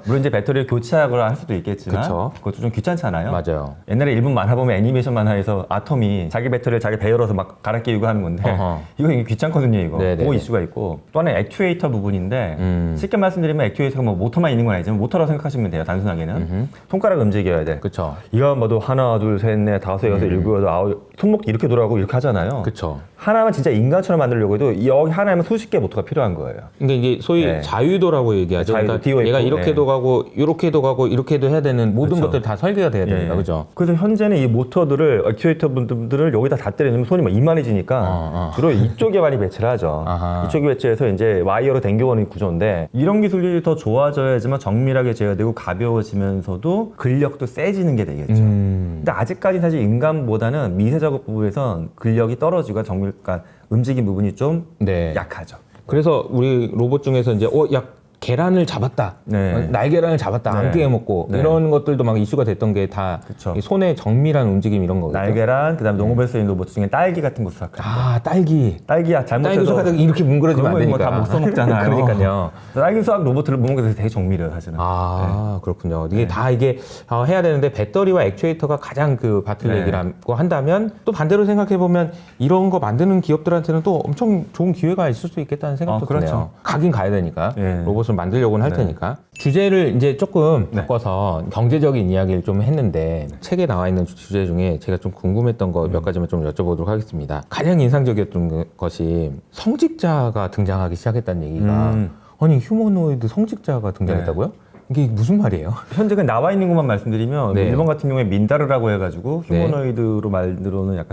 물론 이제 배터리를 교체하거나 할 수도 있겠지만 그쵸. 그것도 좀 귀찮잖아요. 맞아요. 옛날에 일본 만화 보면 애니메이션 만화에서 아톰이 자기 배터리를 자기 배 열어서 막 갈아 끼우고 하는 건데 어허. 이거 귀찮거든요, 이거. 네네네. 그거 이슈가 있고 또 하나 액추에이터 부분인데 쉽게 말씀드리면 액추에이터가 뭐 모터만 있는 건 아니지만 모터라고 생각하시면 돼요, 단순하게는. 손가락 움직여야 돼. 그쵸. 이거만 봐도 하나, 둘, 셋, 넷, 다섯, 여섯, 일곱, 여덟, 아홉 손목 이렇게 돌아가고 이렇게 하잖아요. 그쵸. 하나만 진짜 인간처럼 만들려고 해도 여기 하나면 수십 개 모터가 필요한 거예요. 근데 이게 소위 네. 자유도라고 얘기하죠. 자유도, 그러니까 DOF, 얘가 이렇게도 네. 가고 이렇게도 가고 이렇게도 해야 되는 모든 그쵸. 것들이 다 설계가 돼야 됩니다. 예. 그죠? 그래서 현재는 이 모터들을 액추에이터 분들을 여기다 다 때려주면 손이 막 이만해지니까 주로 이쪽에 많이 배치를 하죠. 아하. 이쪽에 배치해서 이제 와이어로 당겨오는 구조인데 이런 기술이 더 좋아져야지만 정밀하게 제어되고 가벼워지면서도 근력도 세지는 게 되겠죠. 근데 아직까지 사실 인간보다는 미세 작업 부분에선 근력이 떨어지고 그러니까 움직임 부분이 좀 네. 약하죠. 그래서 우리 로봇 중에서 이제 야 계란을 잡았다, 네. 날계란을 잡았다, 네. 안 깨 먹고 네. 이런 것들도 막 이슈가 됐던 게 다 그쵸. 손의 정밀한 움직임 이런 거죠. 날계란, 그다음에 농업에 쓰이는 로봇 중에 딸기 같은 거 수확하는 거. 아 딸기. 딸기야 딸기 잘못해서 수확하다 이렇게 뭉그러지면 안 그러면 되니까. 뭐 다 못 써먹잖아요. 그러니까요. 딸기 수확 로봇을 보는 게 되게 정밀해요, 사실은. 아 그렇군요. 이게 다 이게 해야 되는데 배터리와 액추에이터가 가장 그 바틀렉이라고 한다면 또 반대로 생각해 보면 이런 거 만드는 기업들한테는 또 엄청 좋은 기회가 있을 수 있겠다는 생각도 그렇죠. 드네요. 가긴 가야 되니까 네. 로봇을 만들려고는 할 테니까. 주제를 이제 조금 바꿔서 경제적인 이야기를 좀 했는데 책에 나와 있는 주제 중에 제가 좀 궁금했던 거 몇 가지만 좀 여쭤보도록 하겠습니다. 가장 인상적이었던 것이 성직자가 등장하기 시작했다는 얘기가 아니 휴머노이드 성직자가 등장했다고요? 이게 무슨 말이에요? 현재 그 나와 있는 것만 말씀드리면 네. 일본 같은 경우에 민다르라고 해가지고 네. 휴머노이드로 말로는 약간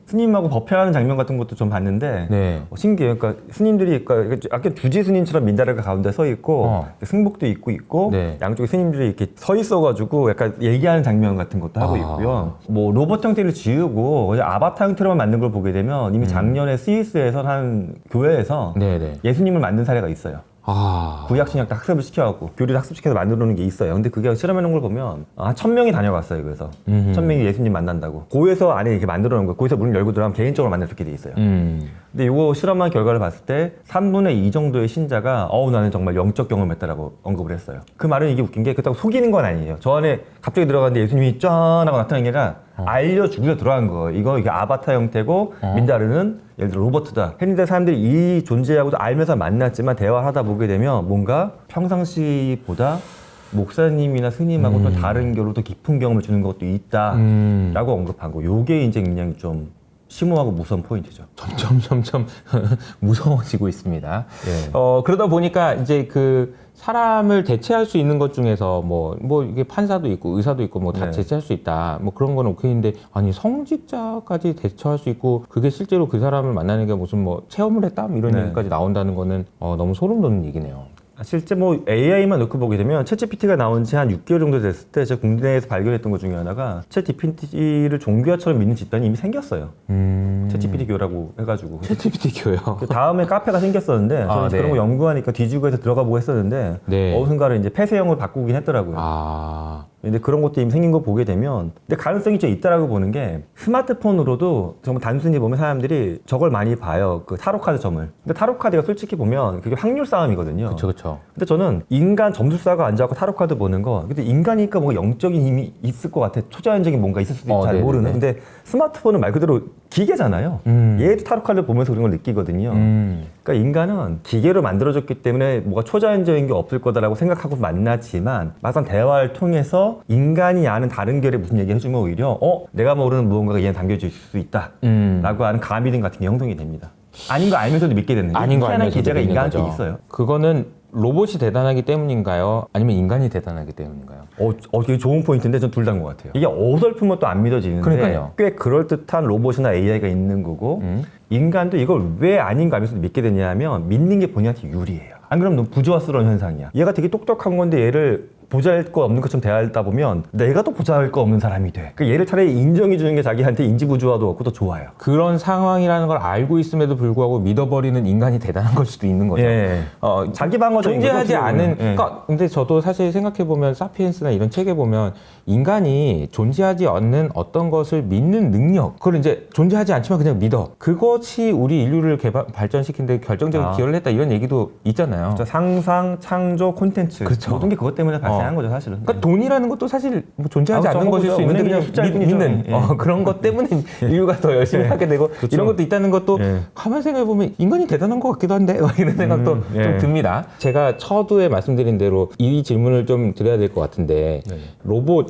스님하고 법회하는 장면 같은 것도 좀 봤는데 네. 신기해요. 그러니까 스님들이 그러니까 약간 주지 스님처럼 민다르가 가운데 서 있고 승복도 있고 네. 양쪽에 스님들이 이렇게 서 있어가지고 약간 얘기하는 장면 같은 것도 하고 있고요. 뭐 로봇 형태를 지우고 그냥 아바타 형태로만 만든 걸 보게 되면 이미 작년에 스위스에서 한 교회에서 네네. 예수님을 만든 사례가 있어요. 아. 구약 신약 다 학습을 시켜갖고 교리를 학습시켜서 만들어 놓은 게 있어요. 근데 그게 실험해 놓은 걸 보면 한 1000명이 다녀갔어요. 그래서 1000명이 예수님 만난다고 고에서 안에 이렇게 만들어 놓은 거예요. 고에서 문을 열고 들어가면 개인적으로 만날 수 있게 돼 있어요. 근데 이거 실험한 결과를 봤을 때 3분의 2 정도의 신자가 나는 정말 영적 경험했다라고 언급을 했어요. 그 말은 이게 웃긴 게 그렇다고 속이는 건 아니에요. 저 안에 갑자기 들어갔는데 예수님이 짠 하고 나타난 게 아니라 알려주고서 들어간 거예요. 이게 아바타 형태고 민다르는 예를 들어 로버트다 했는데 사람들이 이 존재하고도 알면서 만났지만 대화를 하다 보게 되면 뭔가 평상시보다 목사님이나 스님하고 또 다른 결로 더 깊은 경험을 주는 것도 있다라고 언급한 거. 요게 이제 굉장히 좀 심오하고 무서운 포인트죠. 점점 무서워지고 있습니다. 예. 그러다 보니까 이제 그 사람을 대체할 수 있는 것 중에서 뭐 이게 판사도 있고 의사도 있고 뭐 다 네. 대체할 수 있다. 뭐 그런 건 오케이인데 아니 성직자까지 대처할 수 있고 그게 실제로 그 사람을 만나는 게 무슨 뭐 체험을 했다 뭐 이런 네. 얘기까지 나온다는 거는 너무 소름 돋는 얘기네요. 실제 뭐 AI만 놓고 보게 되면 챗GPT가 나온 지 한 6개월 정도 됐을 때 제가 국내에서 발견했던 것 중에 하나가 챗GPT를 종교화처럼 믿는 집단이 이미 생겼어요. 챗GPT 교라고 해가지고. 챗GPT 교요. 그 다음에 카페가 생겼었는데 저는 네. 그런 거 연구하니까 뒤지고해서 들어가 보고 했었는데 네. 어느 이제 폐쇄형으로 바꾸긴 했더라고요. 아. 근데 그런 것도 이미 생긴 거 보게 되면 근데 가능성이 좀 있다라고 보는 게 스마트폰으로도 정말 단순히 보면 사람들이 저걸 많이 봐요. 그 타로카드 점을. 근데 타로카드가 솔직히 보면 그게 확률 싸움이거든요. 그렇죠. 근데 저는 인간 점수사가 앉아갖고 타로카드 보는 거 근데 인간이니까 뭔가 영적인 힘이 있을 것 같아. 초자연적인 뭔가 있을 수도 잘 네네네. 모르는. 근데 스마트폰은 말 그대로 기계잖아요. 얘도 타로카드를 보면서 그런 걸 느끼거든요. 그러니까 인간은 기계로 만들어졌기 때문에 뭐가 초자연적인 게 없을 거다라고 생각하고 만났지만 막상 대화를 통해서 인간이 아는 다른 결에 무슨 얘기 해주면 오히려 내가 모르는 무언가가 얘는 담겨질 수 있다 라고 하는 가미등 같은 게 형성이 됩니다. 아닌 거 알면서도 믿게 되는 아닌 거 희한한 알면서도 기제가 믿는 인간한테 거죠. 있어요. 그거는 로봇이 대단하기 때문인가요? 아니면 인간이 대단하기 때문인가요? 되게 좋은 포인트인데 전 둘 다인 것 같아요. 이게 어설프면 또 안 믿어지는데 그러니까요. 꽤 그럴듯한 로봇이나 AI가 있는 거고 인간도 이걸 왜 아닌가 하면서 믿게 되냐면 믿는 게 본인한테 유리해요. 안 그러면 너무 부조화스러운 현상이야. 얘가 되게 똑똑한 건데 얘를 보잘것 없는 것처럼 대하다 보면 내가 또 보잘것 없는 사람이 돼. 그러니까 얘를 차라리 인정해 주는 게 자기한테 인지부조화도 없고 더 좋아요. 그런 상황이라는 걸 알고 있음에도 불구하고 믿어버리는 인간이 대단한 걸 수도 있는 거죠. 예. 자기 방어적인 존재하지 거죠, 않은. 예. 그러니까 근데 저도 사실 생각해 보면 사피엔스나 이런 책에 보면 인간이 존재하지 않는 어떤 것을 믿는 능력, 그걸 이제 존재하지 않지만 그냥 믿어. 그것이 우리 인류를 발전시킨 데 결정적인 기여를 했다 이런 얘기도 있잖아요. 진짜 상상, 창조, 콘텐츠 그쵸. 모든 게 그것 때문에 발생한 거죠, 사실은. 그러니까 돈이라는 것도 사실 뭐 존재하지 그렇죠. 않는 것일 수 있는데 그냥 숫자일 뿐이죠. 믿는 예. 그런 것 때문에 인류가 더 열심히 하게 되고 이런 것도 있다는 것도 가만 생각해 보면 인간이 대단한 것 같기도 한데 이런 생각도 좀 듭니다. 제가 처두에 말씀드린 대로 이 질문을 좀 드려야 될 것 같은데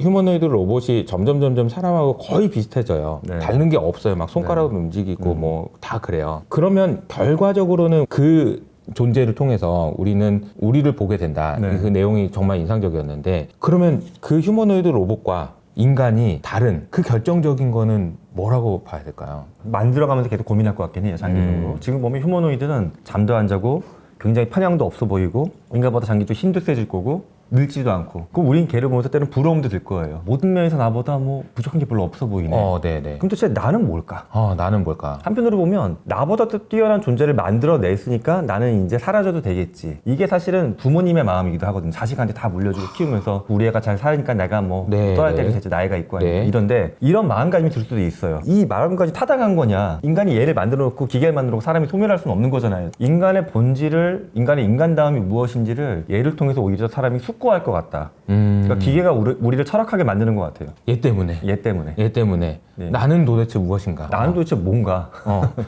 휴머노이드 로봇이 점점 사람하고 거의 비슷해져요. 네. 다른 게 없어요. 막 손가락으로 움직이고 뭐 다 그래요. 그러면 결과적으로는 그 존재를 통해서 우리를 보게 된다. 네. 그 내용이 정말 인상적이었는데 그러면 그 휴머노이드 로봇과 인간이 다른 그 결정적인 거는 뭐라고 봐야 될까요? 만들어가면서 계속 고민할 것 같긴 해요, 장기적으로. 지금 보면 휴머노이드는 잠도 안 자고 굉장히 편향도 없어 보이고 인간보다 장기적으로 힘도 세질 거고 늙지도 않고. 그럼 우린 걔를 보면서 때는 부러움도 들 거예요. 모든 면에서 나보다 뭐 부족한 게 별로 없어 보이네. 네네. 그럼 도대체 나는 뭘까? 나는 뭘까? 한편으로 보면 나보다 더 뛰어난 존재를 만들어냈으니까 나는 이제 사라져도 되겠지. 이게 사실은 부모님의 마음이기도 하거든요. 자식한테 다 물려주고 키우면서 우리 애가 잘 살으니까 내가 뭐 떠날 때도 됐지, 나이가 있고 아니고 이런데 이런 마음가짐이 들 수도 있어요. 이 마음가짐이 타당한 거냐? 인간이 얘를 만들어 놓고 기계를 만들어 놓고 사람이 소멸할 수는 없는 거잖아요. 인간의 본질을, 인간의 인간다움이 무엇인지를 얘를 통해서 오히려 사람이 숙고할 것 같다. 그러니까 기계가 우리를 철학하게 만드는 것 같아요. 얘 때문에. 얘 때문에. 네. 나는 도대체 무엇인가? 나는 도대체 뭔가?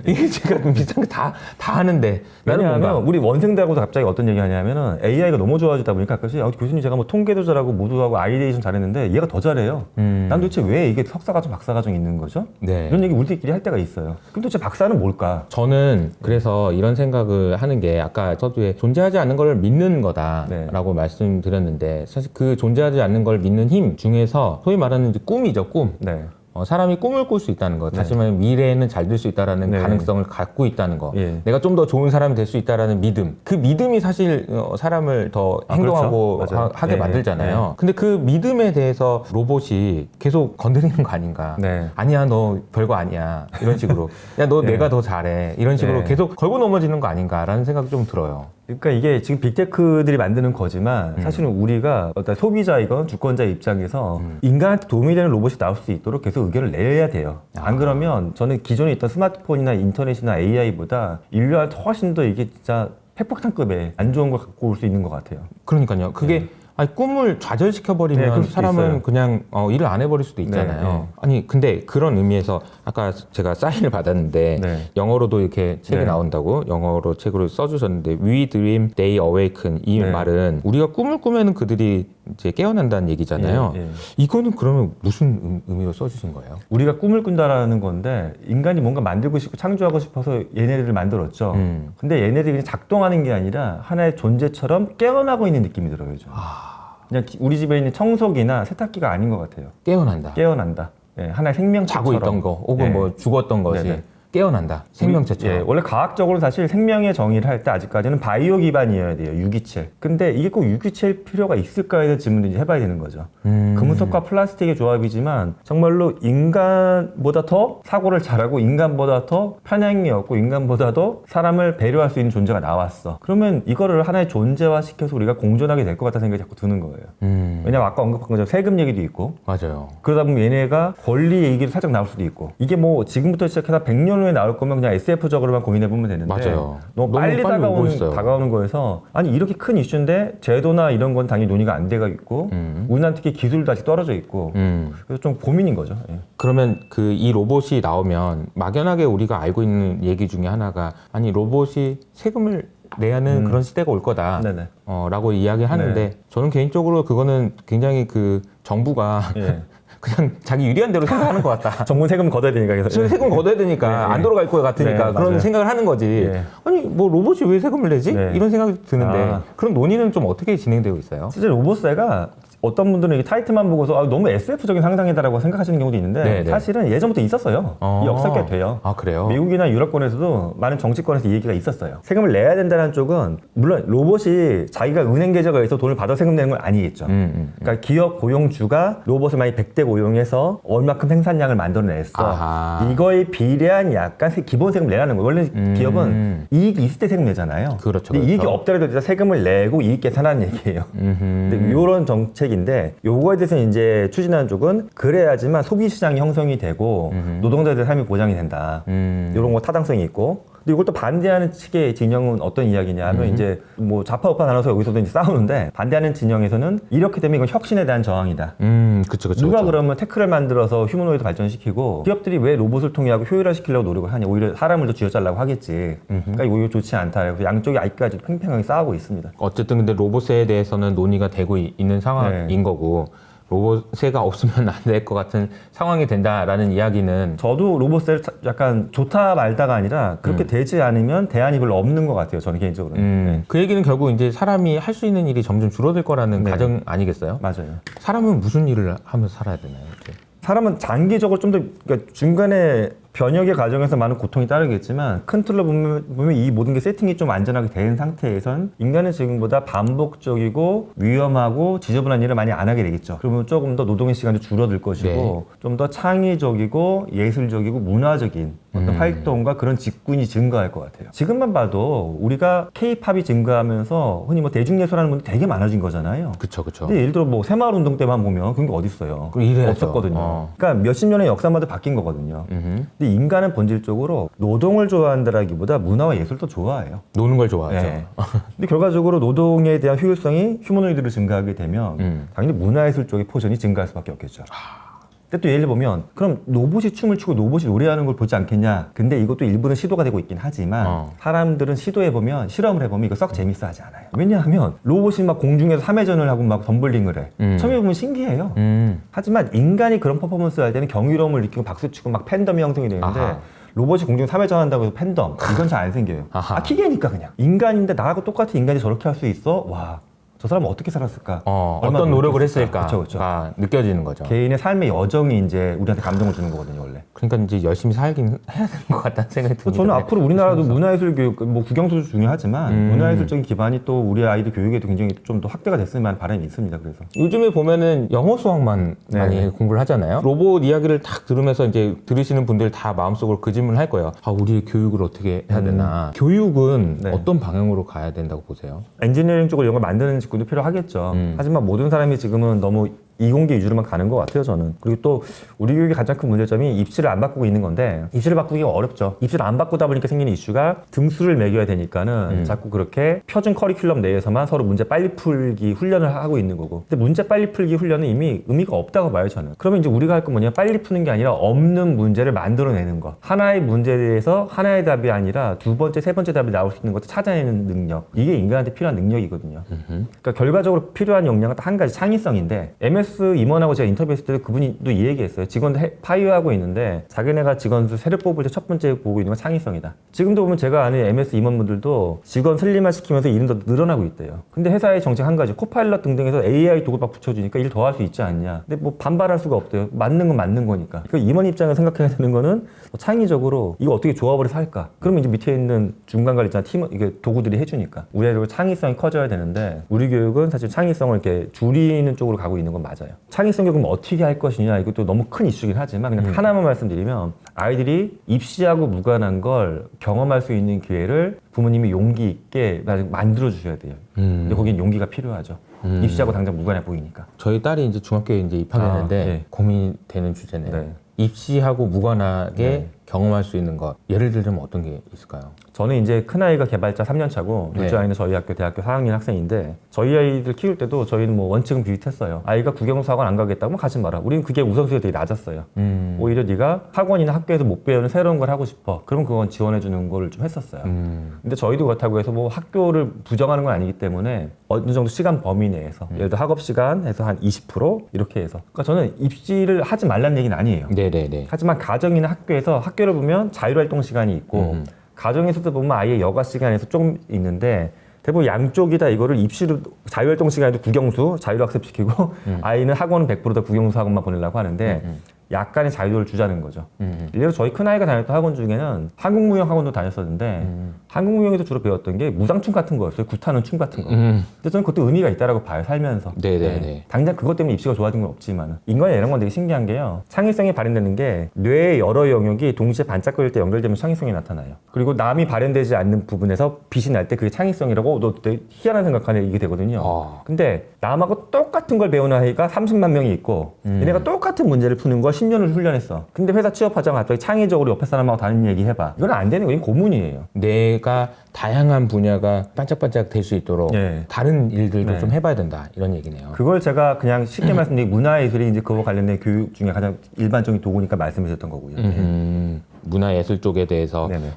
이게 제가 비슷한 거 다 하는데. 나는 왜냐하면 뭔가? 우리 원생들하고도 갑자기 어떤 얘기 하냐면은 AI가 너무 좋아지다 보니까 가끔씩 교수님 제가 뭐 통계도 잘하고 모두하고 아이데이션 잘했는데 얘가 더 잘해요. 난 도대체 왜 이게 석사과정 박사과정 있는 거죠? 네. 이런 얘기 우리들끼리 할 때가 있어요. 그럼 도대체 박사는 뭘까? 저는 그래서 이런 생각을 하는 게 아까 서두에 존재하지 않는 걸 믿는 네. 거다라고 말씀드렸는데 말씀드렸는데 사실 그 존재하지 않는 걸 믿는 힘 중에서 소위 말하는 이제 꿈이죠, 꿈. 네. 사람이 꿈을 꿀 수 있다는 거, 다시 말하면 미래에는 잘 될 수 있다라는 네. 가능성을 갖고 있다는 거, 예. 내가 좀 더 좋은 사람이 될 수 있다라는 믿음, 그 믿음이 사실 사람을 더 행동하고 그렇죠. 맞아요. 하게 네. 만들잖아요. 근데 그 믿음에 대해서 로봇이 계속 건드리는 거 아닌가? 네. 아니야, 너 별거 아니야. 이런 식으로. 야, 너 네. 내가 더 잘해. 이런 식으로 네. 계속 걸고 넘어지는 거 아닌가라는 생각이 좀 들어요. 그러니까 이게 지금 빅테크들이 만드는 거지만 사실은 우리가 어떤 소비자이건 주권자의 입장에서 인간한테 도움이 되는 로봇이 나올 수 있도록 계속 의견을 내야 돼요. 안 그러면 저는 기존에 있던 스마트폰이나 인터넷이나 AI보다 인류한테 훨씬 더 이게 진짜 핵폭탄급의 안 좋은 걸 갖고 올 수 있는 것 같아요. 그러니까요. 그게 아니, 꿈을 좌절시켜버리면 네, 그럴 수도 사람은 있어요. 그냥 일을 안 해버릴 수도 있잖아요. 네, 네. 아니 근데 그런 의미에서 아까 제가 사인을 받았는데 네. 영어로도 이렇게 책이 네. 나온다고 영어로 책으로 써주셨는데 We Dream, They Awaken 이 네. 말은 우리가 꿈을 꾸면 그들이 이제 깨어난다는 얘기잖아요. 예, 예. 이거는 그러면 무슨 의미로 써주신 거예요? 우리가 꿈을 꾼다라는 건데 인간이 뭔가 만들고 싶고 창조하고 싶어서 얘네들을 만들었죠. 근데 얘네들이 그냥 작동하는 게 아니라 하나의 존재처럼 깨어나고 있는 느낌이 들어요. 좀. 그냥 우리 집에 있는 청소기나 세탁기가 아닌 것 같아요. 깨어난다. 깨어난다. 예, 하나의 생명체처럼. 자고 있던 거 혹은 예. 뭐 죽었던 것이 네네. 깨어난다. 생명체처럼. 예, 원래 과학적으로 사실 생명의 정의를 할 때 아직까지는 바이오 기반이어야 돼요. 유기체. 근데 이게 꼭 유기체일 필요가 있을까에 대한 질문을 이제 해봐야 되는 거죠. 금속과 플라스틱의 조합이지만 정말로 인간보다 더 사고를 잘하고 인간보다 더 편향이 없고 인간보다 더 사람을 배려할 수 있는 존재가 나왔어. 그러면 이거를 하나의 존재화 시켜서 우리가 공존하게 될 것 같다는 생각이 자꾸 드는 거예요. 왜냐면 아까 언급한 것처럼 세금 얘기도 있고 맞아요. 그러다 보면 얘네가 권리 얘기도 살짝 나올 수도 있고 이게 뭐 지금부터 시작해서 100년 후에 나올 거면 그냥 SF적으로만 고민해보면 되는데 맞아요. 너무 빨리 오고 있어요. 다가오는 거에서 아니 이렇게 큰 이슈인데 제도나 이런 건 당연히 논의가 안 돼가 있고 우리나라 특히 기술도 아직 떨어져 있고 그래서 좀 고민인 거죠. 예. 그러면 그 이 로봇이 나오면 막연하게 우리가 알고 있는 얘기 중에 하나가 아니 로봇이 세금을 내야 하는 그런 시대가 올 거다. 네네. 라고 이야기하는데 네. 저는 개인적으로 그거는 굉장히 그 정부가 예. 그냥 자기 유리한 대로 생각하는 것 같다. 정부 세금 걷어야 되니까 그래서 지금 세금 걷어야 되니까 네, 안 돌아갈 것 같으니까 네, 그런 맞아요. 생각을 하는 거지. 네. 아니 뭐 로봇이 왜 세금을 내지? 네. 이런 생각이 드는데 아. 그런 논의는 좀 어떻게 진행되고 있어요? 실제 로봇세가 어떤 분들은 이 타이틀만 보고서 너무 SF적인 상상이다라고 생각하시는 경우도 있는데 네, 네. 사실은 예전부터 있었어요. 이 역사가 꽤 돼요. 아 그래요? 미국이나 유럽권에서도 많은 정치권에서 이 얘기가 있었어요. 세금을 내야 된다는 쪽은 물론 로봇이 자기가 은행 계좌가 있어 돈을 받아 세금 내는 건 아니겠죠. 그러니까 기업 고용주가 로봇을 많이 100대 고용해서 얼마큼 생산량을 만들어냈어. 아하. 이거에 비례한 약간 기본 세금 내라는 거예요. 원래 기업은 이익이 있을 때 세금 내잖아요. 그렇죠, 근데 그렇죠. 이익이 없더라도 진짜 세금을 내고 이익 계산하는 얘기예요. 근데 이런 정책인데 요거에 대해서 이제 추진하는 쪽은 그래야지만 소비 시장이 형성이 되고 노동자들의 삶이 보장이 된다. 이런 거 타당성이 있고. 근데 이걸 또 반대하는 측의 진영은 어떤 이야기냐 하면 이제 뭐 좌파 우파 나눠서 여기서도 이제 싸우는데 반대하는 진영에서는 이렇게 되면 이건 혁신에 대한 저항이다. 그쵸. 누가 그러면 테크를 만들어서 휴머노이드 발전시키고 기업들이 왜 로봇을 통해 하고 효율화시키려고 노력을 하냐. 오히려 사람을 더 쥐어짜려고 하겠지. 그러니까 이거 좋지 않다. 그래서 양쪽이 아직까지 팽팽하게 싸우고 있습니다. 어쨌든 근데 로봇에 대해서는 논의가 되고 있는 상황인 네. 거고 로봇세가 없으면 안 될 것 같은 상황이 된다라는 이야기는 저도 로봇세를 약간 좋다 말다가 아니라 그렇게 되지 않으면 대안이 별로 없는 것 같아요. 저는 개인적으로는. 네. 그 얘기는 결국 이제 사람이 할 수 있는 일이 점점 줄어들 거라는 네. 가정 아니겠어요? 맞아요. 사람은 무슨 일을 하면서 살아야 되나요? 이제? 사람은 장기적으로 좀 더 그러니까 중간에 변혁의 과정에서 많은 고통이 따르겠지만 큰 틀로 보면 이 모든 게 세팅이 좀 안전하게 된 상태에선 인간은 지금보다 반복적이고 위험하고 지저분한 일을 많이 안 하게 되겠죠. 그러면 조금 더 노동의 시간이 줄어들 것이고 네. 좀 더 창의적이고 예술적이고 문화적인 어떤 활동과 그런 직군이 증가할 것 같아요. 지금만 봐도 우리가 K-팝이 증가하면서 흔히 뭐 대중예술하는 분들 되게 많아진 거잖아요. 그쵸. 근데 예를 들어 뭐 새마을 운동 때만 보면 그런 게 어디 있어요? 그럼 이래야죠. 없었거든요. 그러니까 몇십 년의 역사마다 바뀐 거거든요. 근데 인간은 본질적으로 노동을 좋아한다라기보다 문화와 예술을 더 좋아해요. 노는 걸 좋아하죠. 네. 근데 결과적으로 노동에 대한 효율성이 휴머노이드로 증가하게 되면 당연히 문화예술 쪽의 포션이 증가할 수밖에 없겠죠. 근데 또 예를 보면 그럼 로봇이 춤을 추고 로봇이 노래하는 걸 보지 않겠냐. 근데 이것도 일부는 시도가 되고 있긴 하지만 사람들은 시도해보면 실험을 해보면 이거 썩 재밌어 하지 않아요. 왜냐하면 로봇이 막 공중에서 3회전을 하고 막 덤블링을 해. 처음에 보면 신기해요. 하지만 인간이 그런 퍼포먼스 할 때는 경이로움을 느끼고 박수치고 막 팬덤이 형성이 되는데 아하. 로봇이 공중 3회전 한다고 해서 팬덤 이건 잘 안 생겨요. 아하. 기계니까 그냥 인간인데 나하고 똑같은 인간이 저렇게 할 수 있어? 와 저 사람은 어떻게 살았을까? 어떤 노력을 했을까가 그렇죠. 느껴지는 거죠. 개인의 삶의 여정이 이제 우리한테 감동을 주는 거거든요, 원래. 그러니까 이제 열심히 살긴 해야 되는 것 같다는 생각이 듭니다. 저는 앞으로 우리나라도 문화예술 교육, 뭐 국영수도 중요하지만 문화예술적인 기반이 또 우리 아이들 교육에도 굉장히 좀 더 확대가 됐으면 하는 바람이 있습니다. 그래서 요즘에 보면은 영어 수학만 네. 많이 공부를 하잖아요. 로봇 이야기를 딱 들으면서 이제 들으시는 분들 다 마음속으로 그 질문을 할 거예요. 아, 우리 교육을 어떻게 해야 되나. 교육은 네. 어떤 방향으로 가야 된다고 보세요? 엔지니어링 쪽으로 이런 걸 만드는 직군도 필요하겠죠. 하지만 모든 사람이 지금은 너무 이공계 위주로만 가는 것 같아요, 저는. 그리고 또 우리 교육의 가장 큰 문제점이 입시를 안 바꾸고 있는 건데 입시를 바꾸기가 어렵죠. 입시를 안 바꾸다 보니까 생기는 이슈가 등수를 매겨야 되니까는 자꾸 그렇게 표준 커리큘럼 내에서만 서로 문제 빨리 풀기 훈련을 하고 있는 거고. 근데 문제 빨리 풀기 훈련은 이미 의미가 없다고 봐요, 저는. 그러면 이제 우리가 할 건 뭐냐, 빨리 푸는 게 아니라 없는 문제를 만들어내는 거. 하나의 문제에 대해서 하나의 답이 아니라 두 번째, 세 번째 답이 나올 수 있는 것을 찾아내는 능력. 이게 인간한테 필요한 능력이거든요. 그러니까 결과적으로 필요한 역량은 딱 한 가지, 창의성인데 MS 임원하고 제가 인터뷰했을 때도 그분이 또 이 얘기했어요. 직원들 파이어하고 있는데 자기네가 직원들 새로 뽑을 때 첫 번째 보고 있는 건 창의성이다. 지금도 보면 제가 아는 MS 임원분들도 직원 슬림화 시키면서 일은 더 늘어나고 있대요. 근데 회사의 정책 한 가지, 코파일럿 등등해서 AI 도구 막 붙여주니까 일 더 할 수 있지 않냐. 근데 뭐 반발할 수가 없대요. 맞는 건 맞는 거니까. 그 임원 입장을 생각해야 되는 거는 뭐 창의적으로 이거 어떻게 조합을 해서 할까. 그러면 이제 밑에 있는 중간 관리자 팀, 이게 도구들이 해주니까. 우리 애들 창의성이 커져야 되는데 우리 교육은 사실 창의성을 이렇게 줄이는 쪽으로 가고 있는 건 맞아요. 창의성 교육은 어떻게 할 것이냐, 이것도 너무 큰 이슈긴 하지만 그냥 하나만 말씀드리면 아이들이 입시하고 무관한 걸 경험할 수 있는 기회를 부모님이 용기 있게 만들어 주셔야 돼요. 근데 거긴 용기가 필요하죠. 입시하고 당장 무관해 보이니까. 저희 딸이 이제 중학교에 이제 입학했는데 네. 고민되는 주제네요. 네. 입시하고 무관하게 네. 경험할 수 있는 것, 예를 들자면 어떤 게 있을까요? 저는 이제 큰아이가 개발자 3년 차고 둘째 네. 아이는 저희 학교 대학교 4학년 학생인데 저희 아이들 키울 때도 저희는 뭐 원칙은 비슷했어요. 아이가 국영수학원 안 가겠다고 가지 마라. 우리는 그게 우선순위가 되게 낮았어요. 오히려 네가 학원이나 학교에서 못 배우는 새로운 걸 하고 싶어. 그럼 그건 지원해 주는 걸 좀 했었어요. 근데 저희도 그렇다고 해서 뭐 학교를 부정하는 건 아니기 때문에 어느 정도 시간 범위 내에서 예를 들어 학업 시간에서 한 20% 이렇게 해서. 그러니까 저는 입시를 하지 말라는 얘기는 아니에요. 네네네. 하지만 가정이나 학교에서 학교를 보면 자율활동 시간이 있고 가정에서도 보면 아예 여가 시간에서 조금 있는데 대부분 양쪽이다 이거를 입시로 자율활동 시간에도 국영수 자율학습 시키고 아이는 학원은 100%다 국영수 학원만 보내려고 하는데 약간의 자유도를 주자는 거죠. 예를 들어 저희 큰아이가 다녔던 학원 중에는 한국무용 학원도 다녔었는데 한국무용에서 주로 배웠던 게 무당춤 같은 거였어요. 굿하는 춤 같은 거. 근데 저는 그것도 의미가 있다라고 봐요, 살면서. 네네네. 네. 당장 그것 때문에 입시가 좋아진 건 없지만 인간이 이런 건 되게 신기한 게요. 창의성이 발현되는 게 뇌의 여러 영역이 동시에 반짝거릴 때 연결되면 창의성이 나타나요. 그리고 남이 발현되지 않는 부분에서 빛이 날 때 그게 창의성이라고 너 되게 희한한 생각하네 이게 되거든요. 근데 남하고 똑같은 걸 배우는 아이가 30만 명이 있고 얘네가 똑같은 문제를 푸는 걸 10년을 훈련했어. 근데 회사 취업하자마자 갑자기 창의적으로 옆에 사람하고 다른 얘기 해봐. 이건 안 되는 거예요. 이건 고문이에요. 내가 다양한 분야가 반짝반짝 될 수 있도록 네. 다른 일들도 네. 좀 해봐야 된다 이런 얘기네요. 그걸 제가 그냥 쉽게 말씀드리면 문화예술이 이제 그거 관련된 교육 중에 가장 일반적인 도구니까 말씀해 주셨던 거고요. 문화예술 쪽에 대해서 네네.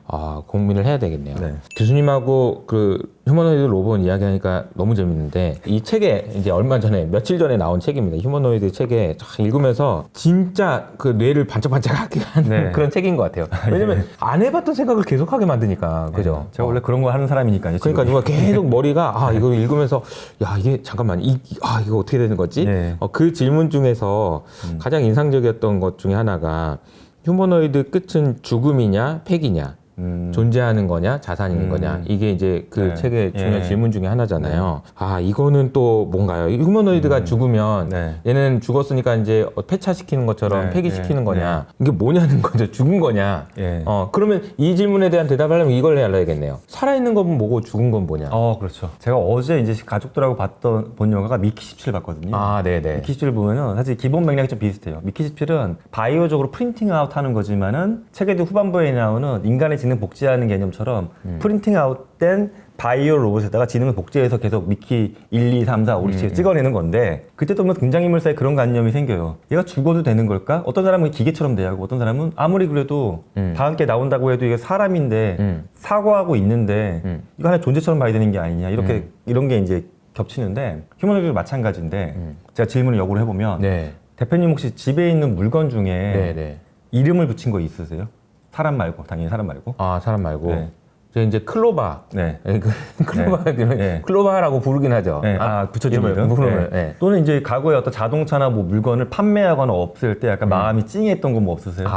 고민을 해야 되겠네요. 네. 교수님하고 그 휴머노이드 로봇 이야기하니까 너무 재밌는데 이 책에 이제 얼마 전에 며칠 전에 나온 책입니다. 휴머노이드 책에 쫙 읽으면서 진짜 그 뇌를 반짝반짝하게 하는 네. 그런 책인 것 같아요. 왜냐면 안 해봤던 생각을 계속하게 만드니까 그죠? 제가 원래 그런 거 하는 사람이니까요. 그러니까 누가 계속 머리가 이거 읽으면서 야 이게 잠깐만 이거 어떻게 되는 거지? 네. 그 질문 중에서 가장 인상적이었던 것 중에 하나가 휴머노이드 끝은 죽음이냐 폐기냐 존재하는 거냐 자산인 거냐 이게 이제 그 네. 책의 중요한 예. 질문 중에 하나잖아요. 이거는 또 뭔가요? 휴머노이드가 죽으면 네. 얘는 죽었으니까 이제 폐차시키는 것처럼 네. 폐기시키는 거냐 이게 뭐냐는 거죠. 죽은 거냐. 예. 그러면 이 질문에 대한 대답을 하려면 이걸 알아야겠네요. 살아있는 건 뭐고 죽은 건 뭐냐. 그렇죠. 제가 어제 이제 가족들하고 본 영화가 미키 17 봤거든요. 네네. 미키 17 보면은 사실 기본 맥락이 좀 비슷해요. 미키 17은 바이오적으로 프린팅 아웃 하는 거지만은 책에도 후반부에 나오는 인간의 지능 복제하는 개념처럼 프린팅 아웃된 바이오 로봇에다가 지능을 복제해서 계속 미키 1, 2, 3, 4, 5, 6, 7 찍어내는 건데 그때도 보면 등장인물 사이에 그런 관념이 생겨요. 얘가 죽어도 되는 걸까? 어떤 사람은 기계처럼 대하고 어떤 사람은 아무리 그래도 다음 게 나온다고 해도 이게 사람인데 사고하고 있는데 이거 하나 존재처럼 봐야 되는 게 아니냐 이렇게 이런 게 이제 겹치는데 휴머노이드도 마찬가지인데 제가 질문을 역으로 해보면 네. 대표님 혹시 집에 있는 물건 중에 네네. 이름을 붙인 거 있으세요? 사람 말고 당연히 사람 말고 사람 말고. 네. 이제 클로바, 네. 클로바, 네. 클로바라고 부르긴 하죠. 네. 붙여주는 이름을 부르면. 네. 또는 이제 과거에 어떤 자동차나 뭐 물건을 판매하거나 없을 때 약간 마음이 찡했던 거 뭐 없으세요?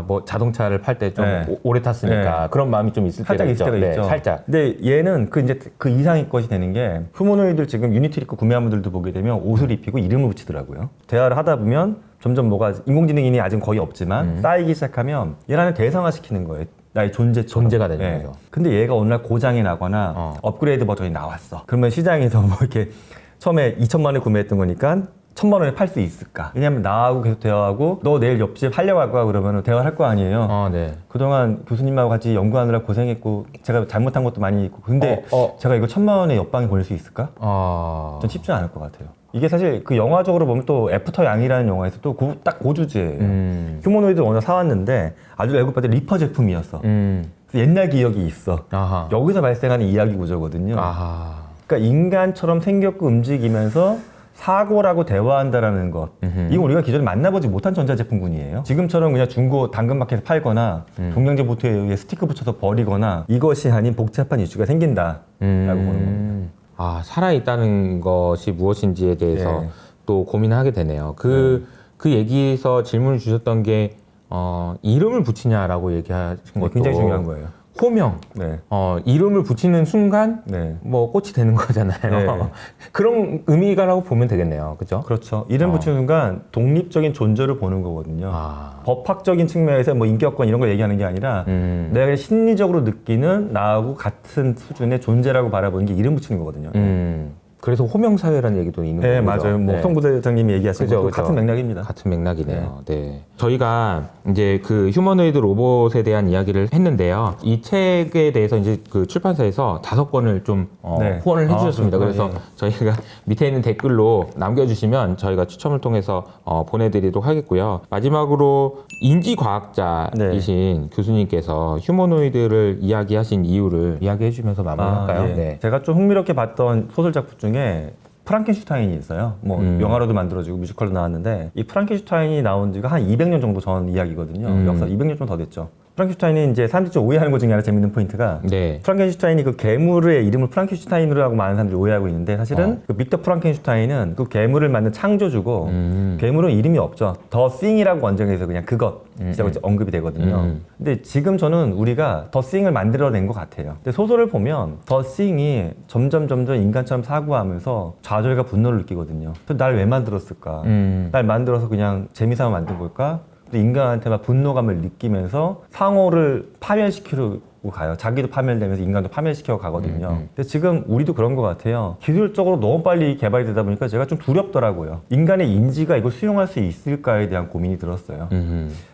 뭐 자동차를 팔 때 좀 네. 오래 탔으니까 그런 마음이 좀 있을 살짝 때가 있을 있죠. 때가 있죠. 살짝. 근데 얘는 이제 그 이상의 것이 되는 게 휴머노이드를 지금 유니티 리코 구매한 분들도 보게 되면 옷을 입히고 이름을 붙이더라고요. 대화를 하다 보면 점점 뭐가 인공지능이 아직 거의 없지만 쌓이기 시작하면 얘를 대상화시키는 거예요. 나의 존재가 되는 거죠. 근데 얘가 어느 날 고장이 나거나 업그레이드 버전이 나왔어. 그러면 시장에서 뭐 이렇게 처음에 2천만 원에 구매했던 거니까 1,000만 원에 팔 수 있을까? 왜냐면 나하고 계속 대화하고 너 내일 옆집 하려고 할 거야 그러면 대화를 할 거 아니에요. 네. 그동안 교수님하고 같이 연구하느라 고생했고 제가 잘못한 것도 많이 있고 근데 제가 이거 1,000만 원에 옆방에 보낼 수 있을까? 전 쉽지 않을 것 같아요. 이게 사실 그 영화적으로 보면 또 애프터 양이라는 영화에서 또 딱 고주제예요. 휴머노이드 오늘 사왔는데 아주 애국받은 리퍼 제품이었어. 그래서 옛날 기억이 있어. 아하. 여기서 발생하는 이야기 구조거든요. 아하. 그러니까 인간처럼 생겼고 움직이면서 사고라고 대화한다라는 것. 이건 우리가 기존에 만나보지 못한 전자제품군이에요. 지금처럼 그냥 중고 당근마켓에 팔거나 동양제 보트에 의해 스티커 붙여서 버리거나 이것이 아닌 복잡한 이슈가 생긴다라고 보는 겁니다. 살아있다는 것이 무엇인지에 대해서 네. 또 고민하게 되네요. 그 얘기에서 질문을 주셨던 게 이름을 붙이냐라고 얘기하신 것도 굉장히 중요한 거예요. 호명. 네. 이름을 붙이는 순간 네. 뭐 꽃이 되는 거잖아요. 네. 그런 의미가라고 보면 되겠네요. 그죠? 그렇죠. 이름 붙이는 순간 독립적인 존재를 보는 거거든요. 법학적인 측면에서 뭐 인격권 이런 걸 얘기하는 게 아니라 내가 그냥 심리적으로 느끼는 나하고 같은 수준의 존재라고 바라보는 게 이름 붙이는 거거든요. 그래서 호명사회라는 얘기도 있는 거죠. 네, 맞아요. 뭐 송 부대장님이 얘기하신 그죠, 것도 그죠. 같은 맥락입니다. 같은 맥락이네요. 네. 저희가 이제 그 휴머노이드 로봇에 대한 이야기를 했는데요. 이 책에 대해서 이제 그 출판사에서 5권을 좀 네. 후원을 해주셨습니다. 그렇구나. 그래서 저희가 밑에 있는 댓글로 남겨주시면 저희가 추첨을 통해서 보내드리도록 하겠고요. 마지막으로 인지과학자이신 교수님께서 휴머노이드를 이야기하신 이유를 이야기해주면서 마무리할까요? 예. 네. 제가 좀 흥미롭게 봤던 소설 작품 중에 프랑켄슈타인이 있어요. 뭐 영화로도 만들어지고 뮤지컬도 나왔는데 이 프랑켄슈타인이 나온 지가 한 200년 정도 전 이야기거든요. 역사 200년 좀 더 됐죠. 프랑켄슈타인이 이제 사람들이 좀 오해하는 것 중에 하나 재밌는 포인트가 네. 프랑켄슈타인이 그 괴물의 이름을 프랑켄슈타인으로 하고 많은 사람들이 오해하고 있는데 사실은 그 빅터 프랑켄슈타인은 그 괴물을 만든 창조주고 괴물은 이름이 없죠. 더 싱이라고 원정에서 그냥 그것이라고 언급이 되거든요. 근데 지금 저는 우리가 더 싱을 만들어낸 것 같아요. 근데 소설을 보면 더 싱이 점점 인간처럼 사고하면서 좌절과 분노를 느끼거든요. 날 왜 만들었을까? 날 만들어서 그냥 재미삼아 만든 걸까? 인간한테 막 분노감을 느끼면서 상호를 파멸시키려고 가요. 자기도 파멸되면서 인간도 파멸시켜 가거든요. 근데 지금 우리도 그런 것 같아요. 기술적으로 너무 빨리 개발이 되다 보니까 제가 좀 두렵더라고요. 인간의 인지가 이걸 수용할 수 있을까에 대한 고민이 들었어요.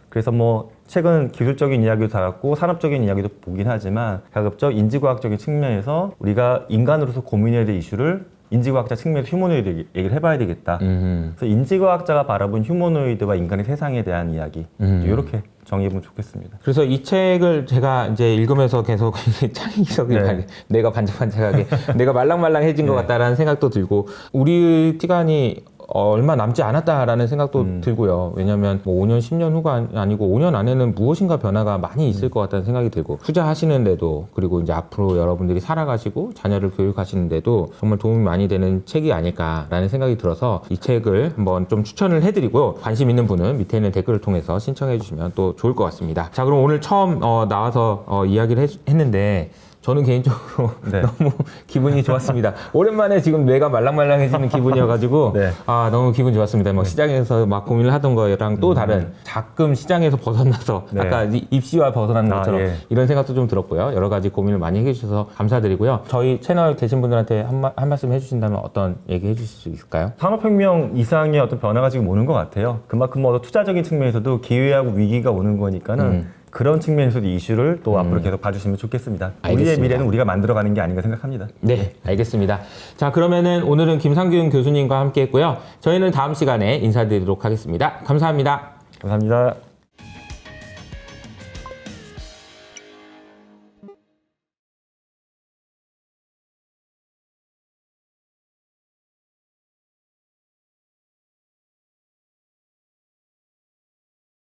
그래서 뭐 최근 기술적인 이야기도 다뤘고 산업적인 이야기도 보긴 하지만 가급적 인지과학적인 측면에서 우리가 인간으로서 고민해야 될 이슈를 인지과학자 측면에서 휴머노이드 얘기를 해봐야 되겠다. 그래서 인지과학자가 바라본 휴머노이드와 인간의 세상에 대한 이야기 이렇게 정의해보면 좋겠습니다. 그래서 이 책을 제가 이제 읽으면서 계속 창의적인 네. 내가 반짝반짝하게 내가 말랑말랑해진 것 같다라는 생각도 들고 우리 시간이 얼마 남지 않았다라는 생각도 들고요. 왜냐하면 뭐 5년, 10년 후가 아니고 5년 안에는 무엇인가 변화가 많이 있을 것 같다는 생각이 들고 투자하시는데도 그리고 이제 앞으로 여러분들이 살아가시고 자녀를 교육하시는데도 정말 도움이 많이 되는 책이 아닐까라는 생각이 들어서 이 책을 한번 좀 추천을 해드리고 관심 있는 분은 밑에 있는 댓글을 통해서 신청해 주시면 또 좋을 것 같습니다. 자, 그럼 오늘 처음 나와서 이야기를 했는데 저는 개인적으로 네. 너무 기분이 좋았습니다. 오랜만에 지금 뇌가 말랑말랑해지는 기분이어가지고 네. 너무 기분 좋았습니다. 막 시장에서 막 고민을 하던 거랑 또 다른 가끔 시장에서 벗어나서 네. 아까 입시와 벗어나는 것처럼 예. 이런 생각도 좀 들었고요. 여러 가지 고민을 많이 해주셔서 감사드리고요. 저희 채널 계신 분들한테 한 말씀 해주신다면 어떤 얘기 해주실 수 있을까요? 산업혁명 이상의 어떤 변화가 지금 오는 것 같아요. 그만큼 뭐 투자적인 측면에서도 기회하고 위기가 오는 거니까는 그런 측면에서도 이슈를 또 앞으로 계속 봐주시면 좋겠습니다. 알겠습니다. 우리의 미래는 우리가 만들어가는 게 아닌가 생각합니다. 네, 알겠습니다. 자, 그러면은 오늘은 김상균 교수님과 함께 했고요. 저희는 다음 시간에 인사드리도록 하겠습니다. 감사합니다. 감사합니다.